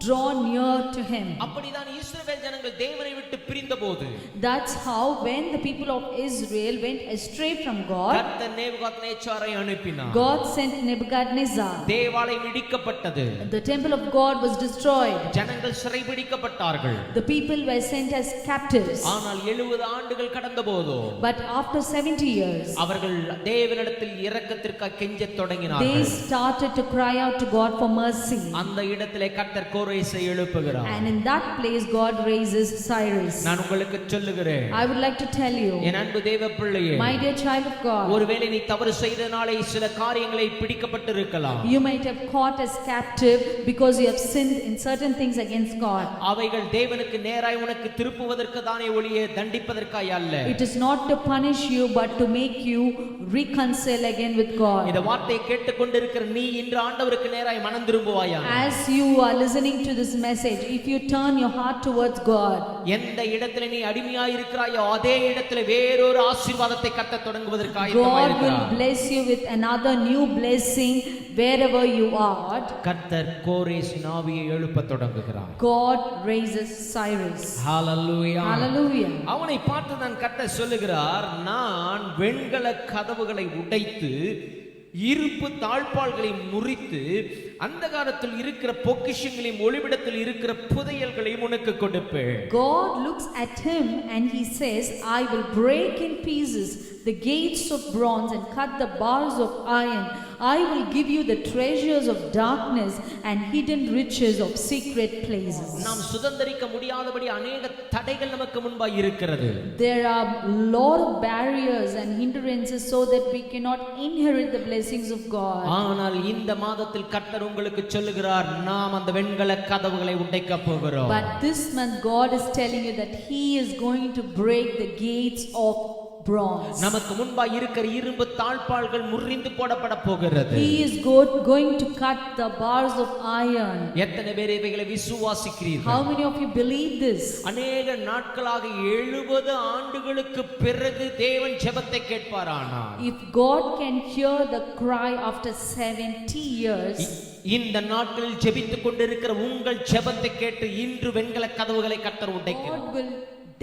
draw near to him. அப்படிதான் இஸ்ரவேல் ஜனங்கள் தேவனை விட்டு பிரிந்தபோது, That's how when the people of Israel went astray from God, கர்த்தர் நேபுகாத்நேச்சாரை அனுப்பினார். God sent Nebuchadnezzar. தேவாலயம் இடிக்கப்பட்டது. The temple of God was destroyed. ஜனங்கள் சிறைபிடிக்கப்பட்டார்கள். The people were sent as captives. ஆனால் 70 ஆண்டுகள் கடந்தபோது But after 70 years, அவர்கள் தேவனிடத்தில் இரக்கத்திற்காக கெஞ்சத் they தொடங்கினார்கள். started to cry out to God for mercy. அந்த இடத்திலே கர்த்தர் கோரேசை எழுப்புகிறார். And in that place God raises Cyrus. நான் உங்களுக்கு சொல்லுகிறேன், I would like to tell you, என் அன்பு தேவ பிள்ளையே, my dear child of God, ஒருவேளை நீ தவறு செய்தனாலே சில காரியங்களை பிடிக்கப்பட்டிருக்கலாம். you might have caught as captive because you have sinned in certain things against God. அவைகள் தேவனுக்கு நேராய் உனக்கு திருப்புவதற்கு தானே ஒளியே தண்டிப்பதற்காய் அல்ல. It is not to punish you but to make you reconcile again with God. இந்த வார்த்தையை கேட்டுக்கொண்டிருக்கிற நீ இன்று ஆண்டவருக்கு நேராய் மனம் திரும்புவாயா? As you are listening to this message, if you turn your heart towards God, எந்த இடத்திலே நீ அடிமையாய் இருக்கிறாயோ அதே இடத்திலே வேறொரு ஆசீர்வாதத்தை கர்த்தர் தொடங்குவதற்காக God will bless you with another new blessing wherever you are. கர்த்தர் கோரேசின் ஆவியை எழுப்பத் தொடங்குகிறார். God raises Cyrus. ஹalleluya. Hallelujah. அவனை பார்த்து தான் கர்த்தர் சொல்லுகிறார், நான் வெண்கல கதவுகளை உடைத்து இருப்பு தாழ்பாள்களை முறித்து அந்தகாரத்தில் இருக்கிற பொக்கிஷங்களையும் ஒளிவிடத்தில் இருக்கிற புதையல்களையும் உனக்கு கொடுப்பேன். God looks at him and he says, I will break in pieces the gates of bronze and cut the bars of iron. I will give you the treasures of darkness and hidden riches of secret places. நாம் சுதந்தரிக்க முடியாதபடி अनेक தடைகள் நமக்கு முன்பாய் இருக்கிறது. There are lot of barriers and hindrances so that we cannot inherit the blessings of God. ஆனால் இந்த மாதத்தில் கர்த்தர் உங்களுக்கு சொல்லுகிறார், நாம் அந்த வெண்கல கதவுகளை உடைக்க போகிறோம். But this month God is telling you that he is going to break the gates of bronze. நமக்கு முன்பாய் இருக்கிற இரும்பு தாழ்பாள்கள் முறிந்து போடப்பட போகிறது. He is going to cut the bars of iron. எத்தனை பேர் இவைகளை விசுவாசிக்கிறீர்கள்? How many of you believe this? அநேக நாட்களாக 70 ஆண்டுகளுக்கு பிறகு தேவன் ஜெபத்தை கேட்பாரானார், If God can hear the cry after 70 years, இந்த நாட்களில் ஜெபித்துக் கொண்டிருக்கிற உங்கள் ஜெபத்தை கேட்டு இன்று வெண்கல கதவுகளை கர்த்தர் உடைக்கிறார். God will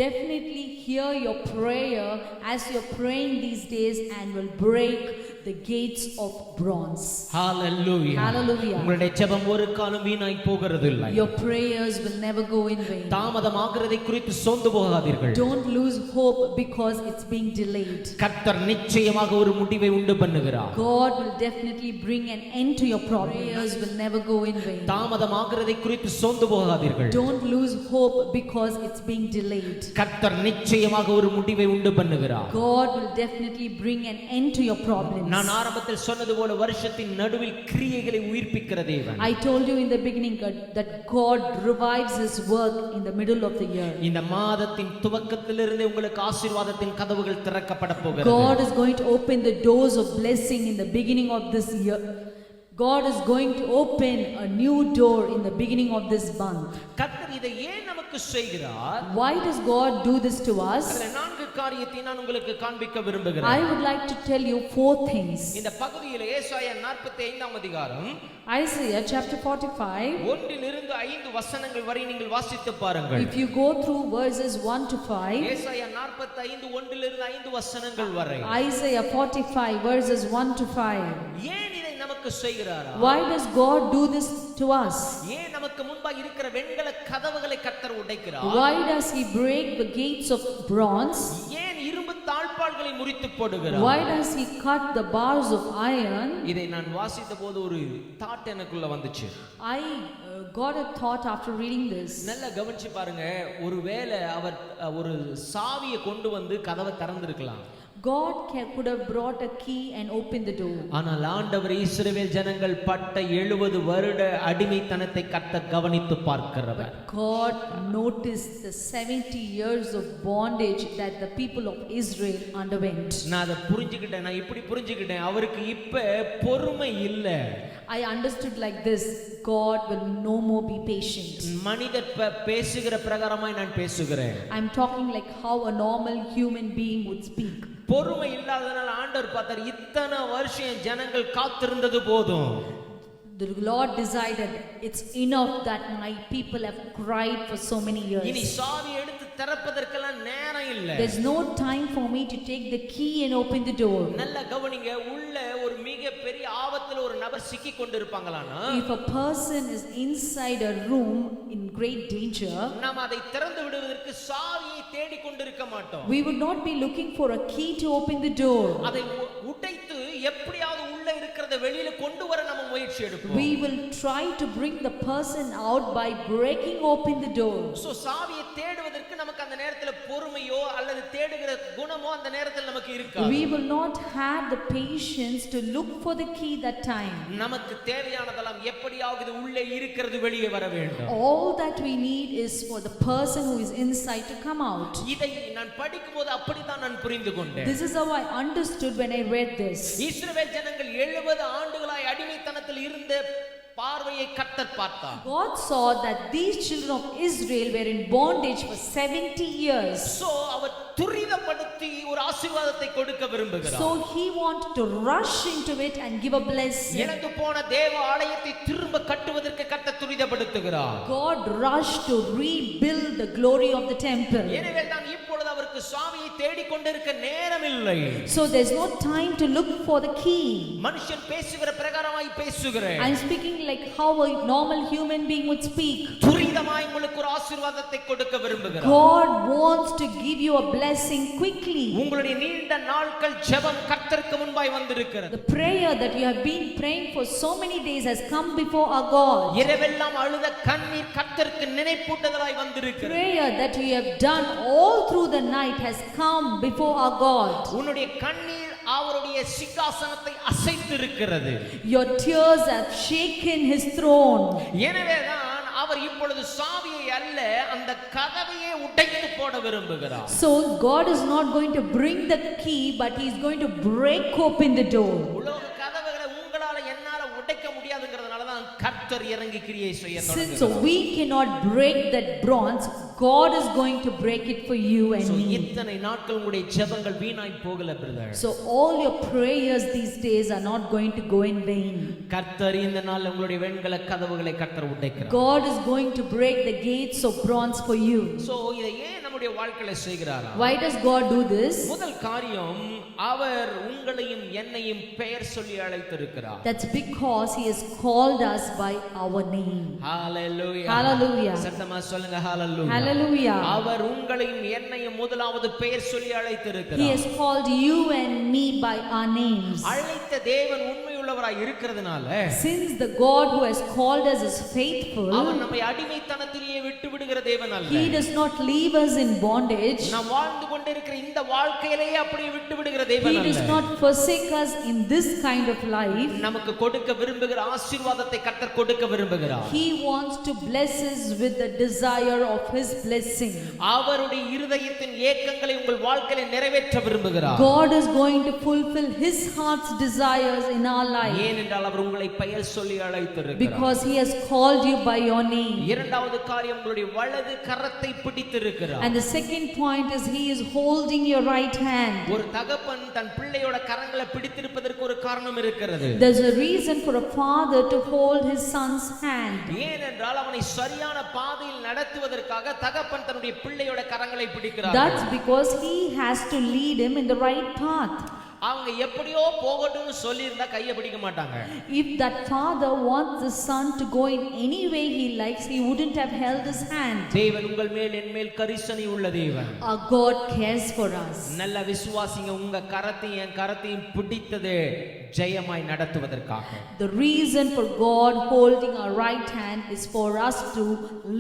definitely hear your prayer as you're praying these days and will break the gates of bronze. Hallelujah. Hallelujah. உங்களுடைய ஜெபம் ஒரு காலம் வீணாய் போகிறது இல்லை. Your prayers will never go in vain. தாமதமாகிறதை குறித்து சோர்ந்து போகாதீர்கள். Don't lose hope because it's being delayed. கர்த்தர் நிச்சயமாக ஒரு முடிவை உண்டு பண்ணுகிறார். God will definitely bring an end to your problems. Prayers will never go in vain. தாமதமாகிறதை குறித்து சோர்ந்து போகாதீர்கள். Don't lose hope because it's being delayed. கர்த்தர் நிச்சயமாக ஒரு முடிவை உண்டு பண்ணுகிறார். God will definitely bring an end to your problems. நான் ஆரம்பத்தில் சொன்னது போல வருஷத்தின் நடுவில் கிரியைகளை உயிர்ப்பிக்கிற தேவன். I told you in the beginning that God revives his work in the middle of the year. இந்த மாதத்தின் துவக்கத்திலிருந்தே உங்களுக்கு ஆசீர்வாதத்தின் கதவுகள் திறக்கப்பட போகிறது. God is going to open the doors of blessing in the beginning of this year. God is going to open a new door in the beginning of this month. கர்த்தர் இதை ஏன் நமக்கு செய்கிறார்? Why does God do this to us? அதுல 4 காரியத்தை நான் உங்களுக்கு காண்பிக்க விரும்புகிறேன். I would like to tell you 4 things. இந்த பகுதியிலே ஏசாயா 45ஆம் அதிகாரம் Isaiah chapter 45. 1 5 வசனங்கள் வரை நீங்கள் வாசித்து பாருங்கள். If you go through verses 1 to 5. ஏசாயா 45 1 5 வசனங்கள் வரை. Isaiah 45 verses 1 to 5. ஏன் இதை நமக்கு செய்கிறாரா? Why does God do this to us? ஏன் நமக்கு முன்பாக இருக்கிற வெண்கல கதவுகளை கர்த்தர் உடைக்கிறார்? Why does he break the gates of bronze? ஏன் இரும்பு தாழ்பாள்களை முறித்து போடுகிறார்? Why does he cut the bars of iron? இதை நான் வாசித்தபோது ஒரு தாட் எனக்குள்ள வந்துச்சு. I got a thought after reading this. நல்லா கவனிச்சு பாருங்க. ஒருவேளை அவர் ஒரு சாவியை கொண்டு வந்து கதவை திறந்திருக்கலாம். God could have brought a key and opened the door. ஆனால் ஆண்டவர் இஸ்ரவேல் ஜனங்கள் பட்ட 70 வருட அடிமைத்தனத்தை கர்த்தர் கவனித்து பார்க்கிறவர். God noticed the 70 years of bondage that the people of Israel underwent. நான் அதை புரிஞ்சுக்கிட்டேன். நான் இப்படி புரிஞ்சுக்கிட்டேன். அவருக்கு இப்ப பொறுமை இல்ல. I understood like this: God will no more be patient. மனிதர் பேசுகிற பிரகாரமாய் நான் பேசுகிறேன். I'm talking like how a normal human being would speak. பொறுமை இல்லாதனால ஆண்டவர் பார்த்தார், இத்தனை வருஷம் ஜனங்கள் காத்திருந்தது போதும். The Lord decided it's enough that my people have cried for so many years. இனி சாவி எடுத்து திறப்பதற்கெல்லாம் நேரம் இல்ல. There's no time for me to take the key and open the door. நல்ல கவனிங்க. உள்ள ஒரு மிக பெரிய ஆபத்துல ஒரு நபர் சிக்கி கொண்டிருப்பாங்களானா, If a person is inside a room in great danger, நாம் அதை திறந்து விடுவதற்கு சாவியை தேடி கொண்டிருக்க மாட்டோம். we would not be looking for a key to open the door. அதை உடைத்து எப்படியாவது உள்ள இருக்கிறத வெளியில கொண்டு வர நம்ம முயற்சி எடுப்போம். We will try to bring the person out by breaking open the door. So சாவியை தேடுவதற்கு நமக்கு அந்த நேரத்துல பொறுமையோ அல்லது தேடுகிற குணமோ அந்த நேரத்துல நமக்கு இருக்காது. We will not have the patience to look for the key that time. நமக்கு தேவையானதெல்லாம் எப்படியாவது உள்ளே இருக்கிறது வெளியே வர வேண்டும். All that we need is for the person who is inside to come out. இதை நான் படிக்கும்போது அப்படிதான் நான் புரிந்து கொண்டேன். This is how I understood when I read this. இஸ்ரவேல் ஜனங்கள் 70 ஆண்டுகளாய் அடிமைத்தனத்தில் இருந்த பார்வையை கர்த்தர் பார்த்தார். God saw that these children of Israel were in bondage for 70 years. So அவர் துரிதப்படுத்தி ஒரு ஆசீர்வாதத்தை கொடுக்க விரும்புகிறார். So he wanted to rush into it and give a blessing. இழந்து போன தேவ ஆலயத்தை திரும்ப கட்டுவதற்கு கர்த்தர் துரிதப்படுத்துகிறார். God rushed to rebuild the glory of the temple. எனவே தான் இப்பொழுது அவருக்கு சாவியை தேடிக் கொண்டிருக்க நேரம் இல்லை. So there's no time to look for the key. மனுஷன் பேசுகிற பிரகாரமாய் பேசுகிறேன். I'm speaking like how a normal human being would speak. துரிதமாய் உங்களுக்கு ஒரு ஆசீர்வாதத்தை கொடுக்க விரும்புகிறார். God wants to give you a blessing quickly. உங்களுடைய நீண்ட நாட்கள் ஜெபம் கர்த்தருக்கு முன்பாய் வந்திருக்கிறது. The prayer that you have been praying for so many days has come before our God. இரவெல்லாம் அழுத கண்ணீர் கர்த்தருக்கு நினைப்பூட்டுதலாய் வந்திருக்கிறது. Prayer that you have done all through the night has come before our God. உன்னுடைய கண்ணீர் அவருடைய சிங்காசனத்தை அசைத்திருக்கிறது. Your tears have shaken his throne. எனவேதான் அவர் இப்பொழுது சாவியை அல்ல அந்த கதவையே உடைத்து போட விரும்புகிறார். So God is not going to bring the key, but he is going to break open the door. உலக கதவுகளை உங்களால என்னால உடைக்க முடியாதுங்கிறதுனால தான் கர்த்தர் இறங்கி கிரியை செய்ய தொடங்குகிறார். Since we cannot break that bronze, God is going to break it for you and me. இத்தனை நாட்கள் உங்களுடைய ஜெபங்கள் வீணாய் போகல brother. So all your prayers these days are not going to go in vain. கர்த்தர் இந்த நாள் உங்களுடைய வெண்கல கதவுகளை கர்த்தர் உடைக்கிறார். God is going to break the gates of bronze for you. So இதை ஏன் நம்முடைய வாழ்க்கையில செய்கிறாரா? Why does God do this? முதல் காரியம், அவர் உங்களையும் என்னையும் பெயர் சொல்லி அழைத்திருக்கிறார். That's because he has called us by our name. Hallelujah. Hallelujah. சத்தமா சொல்லுங்க hallelujah. Hallelujah. அவர் உங்களையும் என்னையும் முதலாவது பெயர் சொல்லி He அழைத்திருக்கிறார். has called you and me by our names. அழைத்த தேவன் உண்மையுள்ளவராய் இருக்கிறதுனால, Since the God who has called us is faithful, அவர் நம்மை அடிமைத்தனத்திலேயே விட்டு விடுகிற தேவன் அல்ல. he does not leave us in bondage. நாம் வாழ்ந்து கொண்டிருக்கிற இந்த வாழ்க்கையிலேயே அப்படியே விட்டு விடுகிற தேவன் He does அல்ல. not forsake us in this kind of life. நமக்கு கொடுக்க விரும்புகிற ஆசீர்வாதத்தை கர்த்தர் கொடுக்க விரும்புகிறார். He wants to bless us with the desire of his blessing. அவருடைய இருதயத்தின் ஏக்கங்களை உங்கள் வாழ்க்கையில நிறைவேற்ற விரும்புகிறார். God is going to fulfill his heart's desires in our life. ஏனென்றால் அவர் உங்களை பெயர் சொல்லி அழைத்திருக்கிறார். Because he has called you by your name. இரண்டாவது காரியம் உங்களுடைய வலது கரத்தை பிடித்திருக்கிறார். And the second point is he is holding your right hand. ஒரு தகப்பன் தன் பிள்ளையோட கரங்களை பிடித்திருப்பதற்கு ஒரு காரணம் இருக்கிறது. There's a reason for a father to hold his son's hand. ஏனென்றால் அவனை சரியான பாதையில் நடத்துவதற்காக தகப்பன் தன்னுடைய பிள்ளையோட கரங்களை பிடிக்கிறார். That's because he has to lead him in the right path. அவங்க எப்படியோ போகட்டும்னு சொல்லி இருந்தா கையை பிடிக்க மாட்டாங்க. If that father wants the son to go in any way he likes, he wouldn't have held his hand. தேவன் உங்கள் மேல் என் மேல் கரிசனை உள்ள தேவன். Our God cares for us. நல்ல விசுவாசிங்க, உங்க கரத்தையும் என் கரத்தையும் பிடித்தது ஜெயமாய் நடத்துவதற்காக. The reason for God holding our right hand is for us to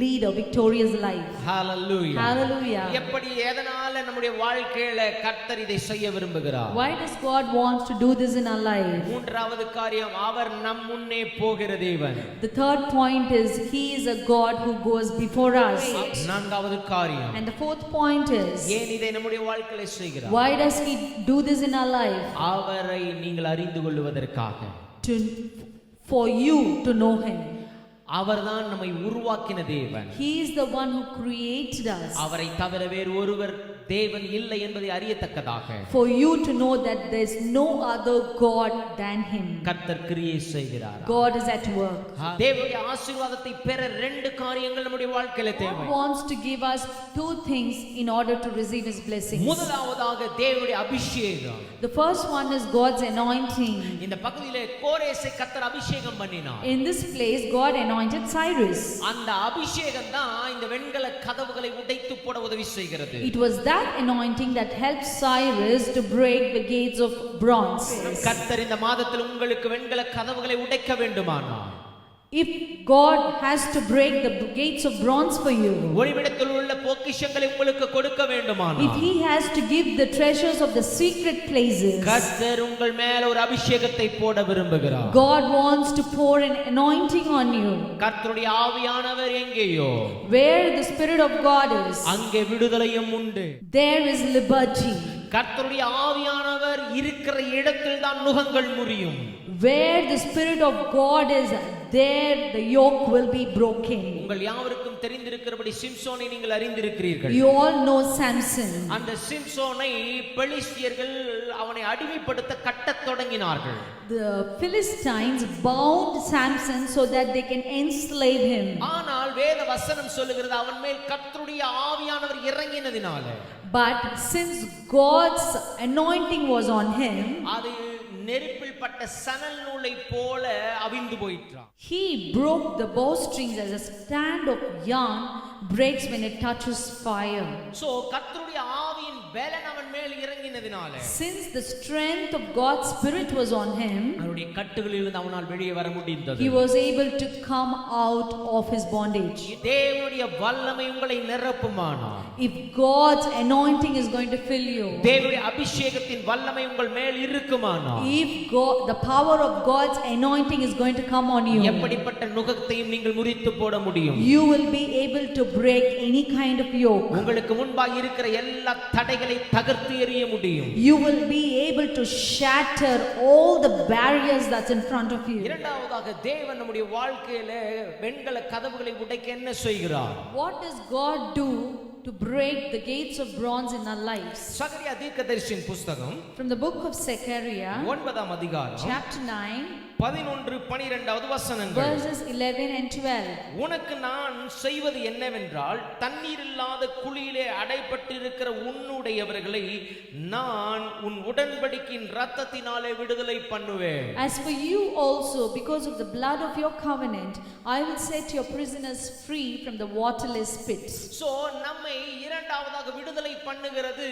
lead a victorious life. Hallelujah. Hallelujah. எப்படி எதனால நம்முடைய வாழ்க்கையில கர்த்தர் இதை செய்ய விரும்புகிறார்? Why does God want to do this in our life? மூன்றாவது காரியம், அவர் நம் முன்னே போகிற தேவன். The third point is he is a God who goes before us. நான்காவது காரியம், And the fourth point is ஏன் இதை நம்முடைய வாழ்க்கையில செய்கிறார்? why does he do this in our life? அவரை நீங்கள் அறிந்து கொள்வதற்காக. For you to know him. அவர்தான் நம்மை உருவாக்கின தேவன். He is the one who created us. அவரை தவிர வேறு ஒருவர் தேவன் இல்லை என்பதை அறியத்தக்கதாக. For you to know that there is no other God than him. கர்த்தர் கிரியை செய்கிறார். God is at work. தேவனுடைய ஆசீர்வாதத்தை பெற ரெண்டு காரியங்கள் நம்முடைய வாழ்க்கையில தேவை. God wants to give us two things in order to receive his blessings. முதலாவதாக தேவனுடைய அபிஷேகம். The first one is God's anointing. இந்த பகுதியிலே கோரேசை கர்த்தர் அபிஷேகம் பண்ணினார். In this place God anointed Cyrus. அந்த அபிஷேகம் தான் இந்த வெண்கல கதவுகளை உடைத்து போட உதவி செய்கிறது. It was that anointing that helped Cyrus to break the gates of bronze. கர்த்தர் இந்த மாதத்தில் உங்களுக்கு வெண்கல கதவுகளை உடைக்க வேண்டுமானால், if God has to break the gates of bronze for you, ஒளிவிடத்தில் உள்ள பொக்கிஷங்களை உங்களுக்கு கொடுக்க வேண்டுமானால், if he has to give the treasures of the secret places, கர்த்தர் உங்கள் மேல ஒரு அபிஷேகத்தை போட விரும்புகிறார். God wants to pour an anointing on you. கர்த்தருடைய ஆவியானவர் எங்கேயோ, Where the Spirit of God is, அங்கே விடுதலையும் உண்டு. there is liberty. கர்த்தருடைய ஆவியானவர் இருக்கிற இடத்தில் தான் நுகங்கள் முறியும். Where the Spirit of God is, there the yoke will be broken. உங்கள் யாவருக்கும் தெரிந்திருக்கிறபடி சிம்சோனை நீங்கள் அறிந்திருக்கிறீர்கள். You all know Samson. அந்த சிம்சோனை பெலிஸ்தியர்கள் அவனை அடிமைப்படுத்த கட்டத் தொடங்கினார்கள். The Philistines bound Samson so that they can enslave him. ஆனால் வேத வசனம் சொல்லுகிறது அவன் மேல் கர்த்தருடைய ஆவியானவர் இறங்கினதினால, But since God's anointing was on him, அது நெருப்பில் பட்ட சணல் நூலை போல அவிந்து போயிற்றான். he broke the bowstrings as a strand of yarn breaks when it touches fire. So கர்த்தருடைய ஆவியின் பலன் அவன் மேல் இறங்கினதினால, Since the strength of God's Spirit was on him, அவனுடைய கட்டுகளிலிருந்து அவனால் வெளியே வர முடிந்தது. he was able to come out of his bondage. தேவனுடைய வல்லமை உங்களை நிரப்புமானால், If God's anointing is going to fill you, தேவனுடைய அபிஷேகத்தின் வல்லமை உங்கள் மேல் இருக்குமானால், if God, the power of God's anointing is going to come on you, எப்படிப்பட்ட நுகத்தையும் நீங்கள் முறித்து போட முடியும். you will be able to break any kind of yoke. உங்களுக்கு முன்பாக இருக்கிற எல்லா தடைகளை தகர்த்து எறிய முடியும். You will be able to shatter all the barriers that's in front of you. இரண்டாவதாக தேவன் நம்முடைய வாழ்க்கையில வெண்கல கதவுகளை உடைக்க என்ன செய்கிறார்? What does God do to break the gates of bronze in our lives? சகரியா தீர்க்கதரிசியின் புத்தகம் From the book of Zechariah, 9ஆம் அதிகாரம் chapter 9, 11-12 வசனங்கள். verses 11 and 12. உனக்கு நான் செய்வது என்னவென்றால், தண்ணீர் இல்லாத குழியிலே அடைபட்டிருக்கிற உன்னுடையவர்களை நான் உன் உடன்படிக்கையின் இரத்தத்தினாலே விடுதலை பண்ணுவேன். As for you also, because of the blood of your covenant, I will set your prisoners free from the waterless pits. So நம்மை இரண்டாவதாக விடுதலை பண்ணுகிறது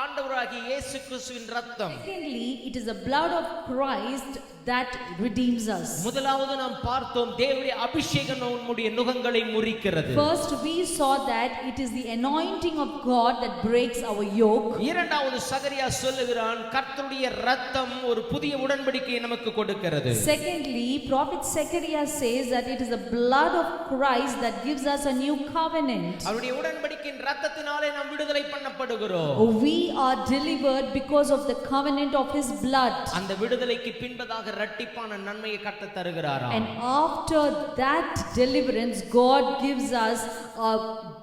ஆண்டவராகிய இயேசு கிறிஸ்துவின் இரத்தம். Secondly, it is the blood of Christ that redeems us. முதலாவது நாம் பார்த்தோம் தேவனுடைய அபிஷேகம் நம்முடைய நுகங்களை முறிக்கிறது. First we saw that it is the anointing of God that breaks our yoke. இரண்டாவது சகரியா சொல்லுகிறான் கர்த்தருடைய இரத்தம் ஒரு புதிய உடன்படிக்கையை நமக்கு கொடுக்கிறது. Secondly, prophet Zechariah says that it is the blood of Christ that gives us a new covenant. அவருடைய உடன்படிக்கையின் இரத்தத்தினாலே இரத்தத்தினாலே நாம் விடுதலை பண்ணப்படுகிறோம். We are delivered because of the covenant of his blood. அந்த விடுதலைக்கு பின்பதாக இரட்டிப்பான நன்மையை கர்த்தர் தருகிறாராம். And after that deliverance, God gives us a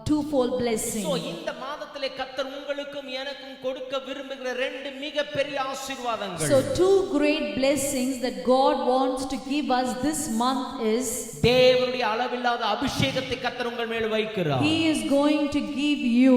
twofold blessing. So இந்த மாதத்திலே கர்த்தர் உங்களுக்கும் எனக்கும் கொடுக்க விரும்புகிற ரெண்டு மிகப்பெரிய ஆசீர்வாதங்கள். So two great blessings that God wants to give us this month is தேவனுடைய அளவில்லாத அபிஷேகத்தை கர்த்தர் உங்கள் மேல் வைக்கிறார். He is going to give you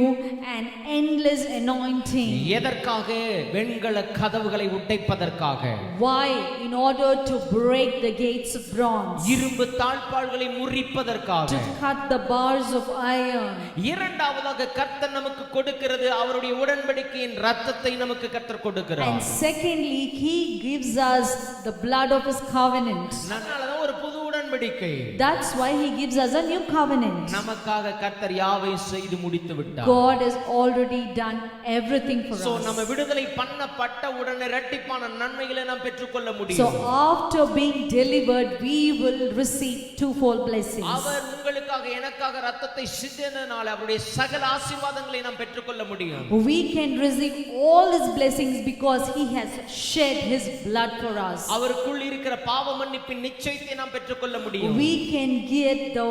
an endless anointing. எதற்காக? வெண்கல கதவுகளை உடைப்பதற்காக. Why? In order to break the gates of bronze. இரும்பு தாழ்பாள்களை முறிப்பதற்காக. To cut the bars of iron. இரண்டாவதாக கர்த்தர் நமக்கு கொடுக்கிறது அவருடைய உடன்படிக்கையின் இரத்தத்தை நமக்கு கர்த்தர் கொடுக்கிறார். And secondly, he gives us the blood of his covenant. அதனாலதான் ஒரு புது உடன்படிக்கை. That's why he gives us a new covenant. நமக்காக கர்த்தர் யாவையும் செய்து முடித்து விட்டார். God has already done everything for us. So நம்ம விடுதலை பண்ணப்பட்ட உடனே இரட்டிப்பான நன்மைகளை நாம் பெற்றுக்கொள்ள முடியும். So after being delivered, we will receive twofold blessings. அவர் உங்களுக்காக எனக்காக இரத்தத்தை சிந்தினதால் அவருடைய சகல ஆசீர்வாதங்களை நாம் பெற்றுக்கொள்ள முடியும். We can receive all his blessings because he has shed his blood for us. அவருக்குள் இருக்கிற பாவ மன்னிப்பின் நிச்சயத்தை நாம் பெற்றுக்கொள்ள முடியும். We can get the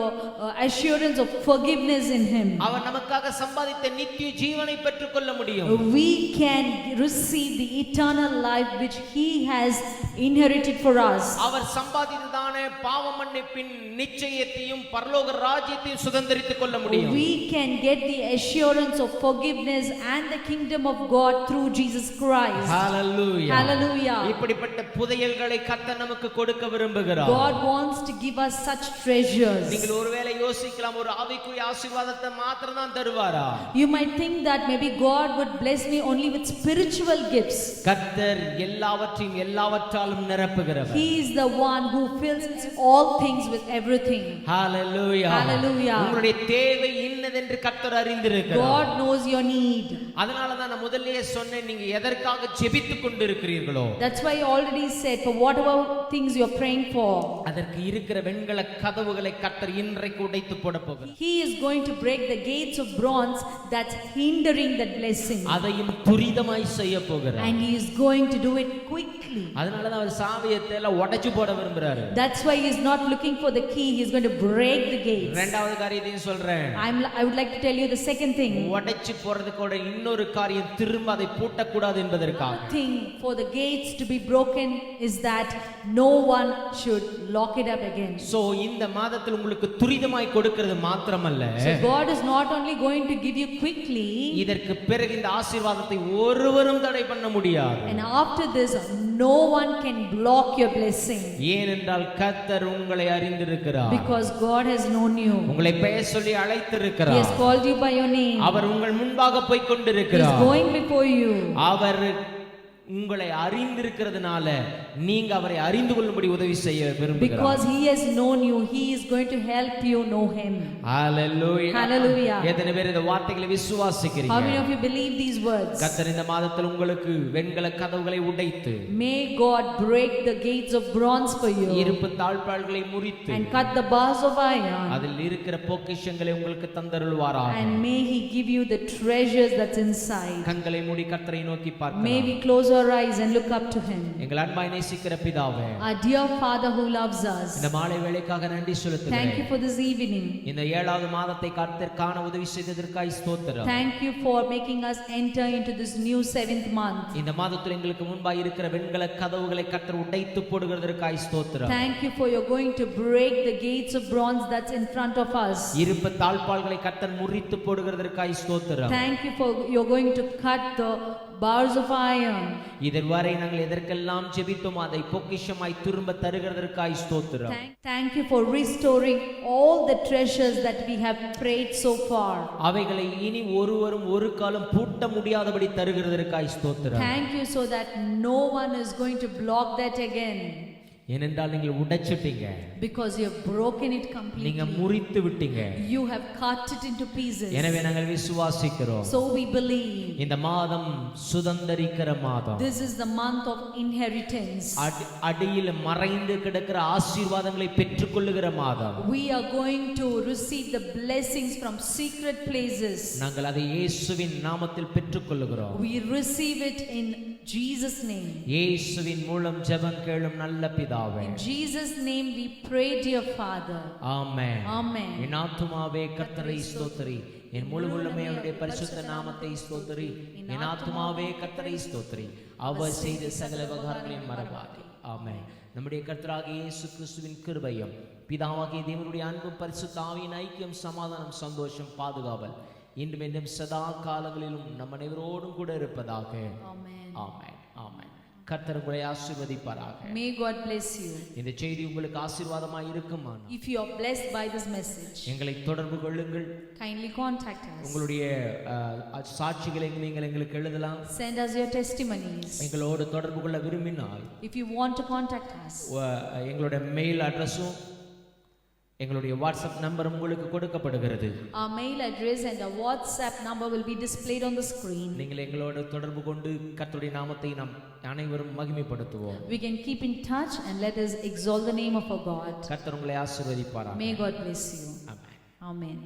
assurance of forgiveness in him. அவர் நமக்காக சம்பாதித்த நித்திய ஜீவனை பெற்றுக்கொள்ள முடியும். We can receive the eternal life which he has inherited for us. அவர் சம்பாதித்ததான பாவ மன்னிப்பின் நிச்சயத்தையும் பரலோக ராஜ்யத்தையும் சுதந்தரித்துக் கொள்ள முடியும். We can get the assurance of forgiveness and the kingdom of God through Jesus Christ. Hallelujah. Hallelujah. இப்படிப்பட்ட புதையல்களை கர்த்தர் நமக்கு கொடுக்க விரும்புகிறார். God wants to give us such treasures. நீங்கள் ஒருவேளை யோசிக்கலாம் ஒரு ஆவிக்குரிய ஆசீர்வாதத்தை மாத்திரம் தான் தருவாரா? You might think that maybe God would bless me only with spiritual gifts. கர்த்தர் எல்லாவற்றையும் எல்லாவற்றாலும் நிரப்புகிறவர். He is the one who fills all things with everything. Hallelujah. Hallelujah. உங்களுடைய தேவை இன்னதென்று கர்த்தர் அறிந்திருக்கிறார். God knows your need. அதனால தான் நான் முதல்லயே சொன்னேன் நீங்க எதற்காக ஜெபித்துக் கொண்டிருக்கிறீர்களோ That's why I already said for whatever things you are praying for, அதற்கு இருக்கிற வெண்கல கதவுகளை கர்த்தர் இன்றைக்கு உடைத்து போட போகிறார். he is going to break the gates of bronze that's hindering that blessing. அதையும் துரிதமாய் செய்ய போகிறார். And he is going to do it quickly. அதனால தான் அவர் சாவியத்தை எல்லாம் உடைச்சு போட விரும்புறாரு. That's why he is not looking for the key, he is going to break the gates. இரண்டாவது காரியத்தையும் சொல்றேன். I would like to tell you the second thing. உடைச்சு போறதுக்கு இன்னொரு காரியம் திரும்ப அதை பூட்டக்கூடாது என்பதற்காக. The thing for the gates to be broken is that no one should lock it up again. So இந்த மாதத்தில் உங்களுக்கு துரிதமாய் கொடுக்கிறது மாத்திரமல்ல, So God is not only going to give you quickly, இதற்கு பிறகு இந்த ஆசீர்வாதத்தை ஒருவரும் தடை பண்ண முடியாது. and after this no one can block your blessing. ஏனென்றால் கர்த்தர் உங்களை அறிந்திருக்கிறார். Because God has known you. உங்களை பெயர் சொல்லி He அழைத்திருக்கிறார். has called you by your name. அவர் உங்கள் முன்பாக போய் He is கொண்டிருக்கிறார். going before you. அவர் உங்களை அறிந்திருக்கிறதுனால நீங்க அவரை அறிந்து கொள்ளும்படி உதவி செய்ய விரும்புகிறார். Because he has known you, he is going to help you know him. Hallelujah. Hallelujah. எத்தனை பேர் இந்த வார்த்தைகளை விசுவாசிக்கிறீங்க? How many of you believe these words? கர்த்தர் இந்த மாதத்தில் உங்களுக்கு வெண்கல கதவுகளை உடைத்து May God break the gates of bronze for you இருப்பு தாழ்பாள்களை முறித்து and cut the bars of iron, அதில் இருக்கிற பொக்கிஷங்களை உங்களுக்கு தந்தருள்வாராக. and may he give you the treasures that's inside. கண்களை மூடி கர்த்தரை நோக்கி May பார்க்கலாம். we close our eyes and look up to him. எங்கள் அன்பாய் நேசிக்கிற பிதாவே, Our dear Father who loves us, இந்த மாலை வேளைக்காக நன்றி thank you செலுத்துகிறேன். for this evening. இந்த 7வது மாதத்தை கர்த்தர் காண உதவி செய்ததற்காய் ஸ்தோத்திரம். Thank you for making us enter into this new 7th month. இந்த மாதத்தில் எங்களுக்கு முன்பாக இருக்கிற வெண்கல கதவுகளை கர்த்தர் உடைத்து போடுகிறதற்காய் ஸ்தோத்திரம். Thank you for you're going to break the gates of bronze that's in front of us. இருப்பு தாழ்பாள்களை கர்த்தர் முறித்து போடுகிறதற்காய் ஸ்தோத்திரம். Thank you for you're going to cut the bars of iron. இதுவரை நாங்கள் எதற்கெல்லாம் ஜெபித்தோம் அதை பொக்கிஷமாய் திரும்ப தருகிறதற்காய் ஸ்தோத்திரம். Thank you for restoring all the treasures that we have prayed so far. அவைகளை இனி ஒருவரும் ஒரு காலம் பூட்ட முடியாதபடி தருகிறதற்காய் ஸ்தோத்திரம். Thank you so that no one is going to block that again. ஏனென்றால் நீங்கள் உடைச்சிட்டீங்க, because you have broken it நீங்க completely. முறித்து விட்டீங்க. You have cut it into pieces. எனவே நாங்கள் விசுவாசிக்கிறோம், So we believe இந்த மாதம் சுதந்தரிக்கிற மாதம். this is the month of inheritance. அடியில் மறைந்து கிடக்கிற ஆசீர்வாதங்களை பெற்றுக்கொள்ளுகிற மாதம். We are going to receive the blessings from secret places. நாங்கள் அதை இயேசுவின் நாமத்தில் பெற்றுக்கொள்ளுகிறோம். We receive it in Jesus' name. இயேசுவின் மூலம் ஜெபம் கேளும் நல்ல பிதாவே. In Jesus' name we pray, dear Father. Amen. Amen. என் ஆத்துமாவே கர்த்தரை ஸ்தோத்திரி, என் முழு உள்ளமே அவருடைய பரிசுத்த நாமத்தை ஸ்தோத்திரி. என் ஆத்துமாவே கர்த்தரை ஸ்தோத்திரி, அவர் செய்த சகல உபகாரங்களையும் மறவாதே. ஆமென். நம்முடைய கர்த்தராகிய இயேசு கிறிஸ்துவின் கிருபையும் பிதாவாகிய தேவனுடைய அன்பும் பரிசுத்த ஆவியின் ஐக்கியம் சமாதானம் சந்தோஷம் பாதுகாவல் இன்றும் என்றும் சதா காலங்களிலும் நம் அனைவரோடும் கூட இருப்பதாக. Amen. ஆமென். ஆமென். கர்த்தர் உங்களை ஆசீர்வதிப்பாராக. May God bless you. இந்த செய்தி உங்களுக்கு ஆசீர்வாதமாய் இருக்குமானால் If you are blessed by this message, எங்களை தொடர்பு கொள்ளுங்கள். kindly contact us. உங்களுடைய சாட்சிகளை நீங்கள் எங்களுக்கு எழுதலாம். Send us your testimonies. எங்களோடு தொடர்பு கொள்ள விரும்பினால் If you want to contact us, எங்களுடைய மெயில் அட்ரஸும் எங்களுடைய வாட்ஸ்அப் நம்பரும் உங்களுக்கு கொடுக்கப்படுகிறது. our mail address and our WhatsApp number will be displayed on the screen. நீங்கள் எங்களோடு தொடர்பு கொண்டு கர்த்தருடைய நாமத்தை நாம் அனைவரும் மகிமைப்படுத்துவோம். We can keep in touch and let us exalt the name of our God. கர்த்தர் உங்களை ஆசீர்வதிப்பாராக. May God bless you. Amen. Amen.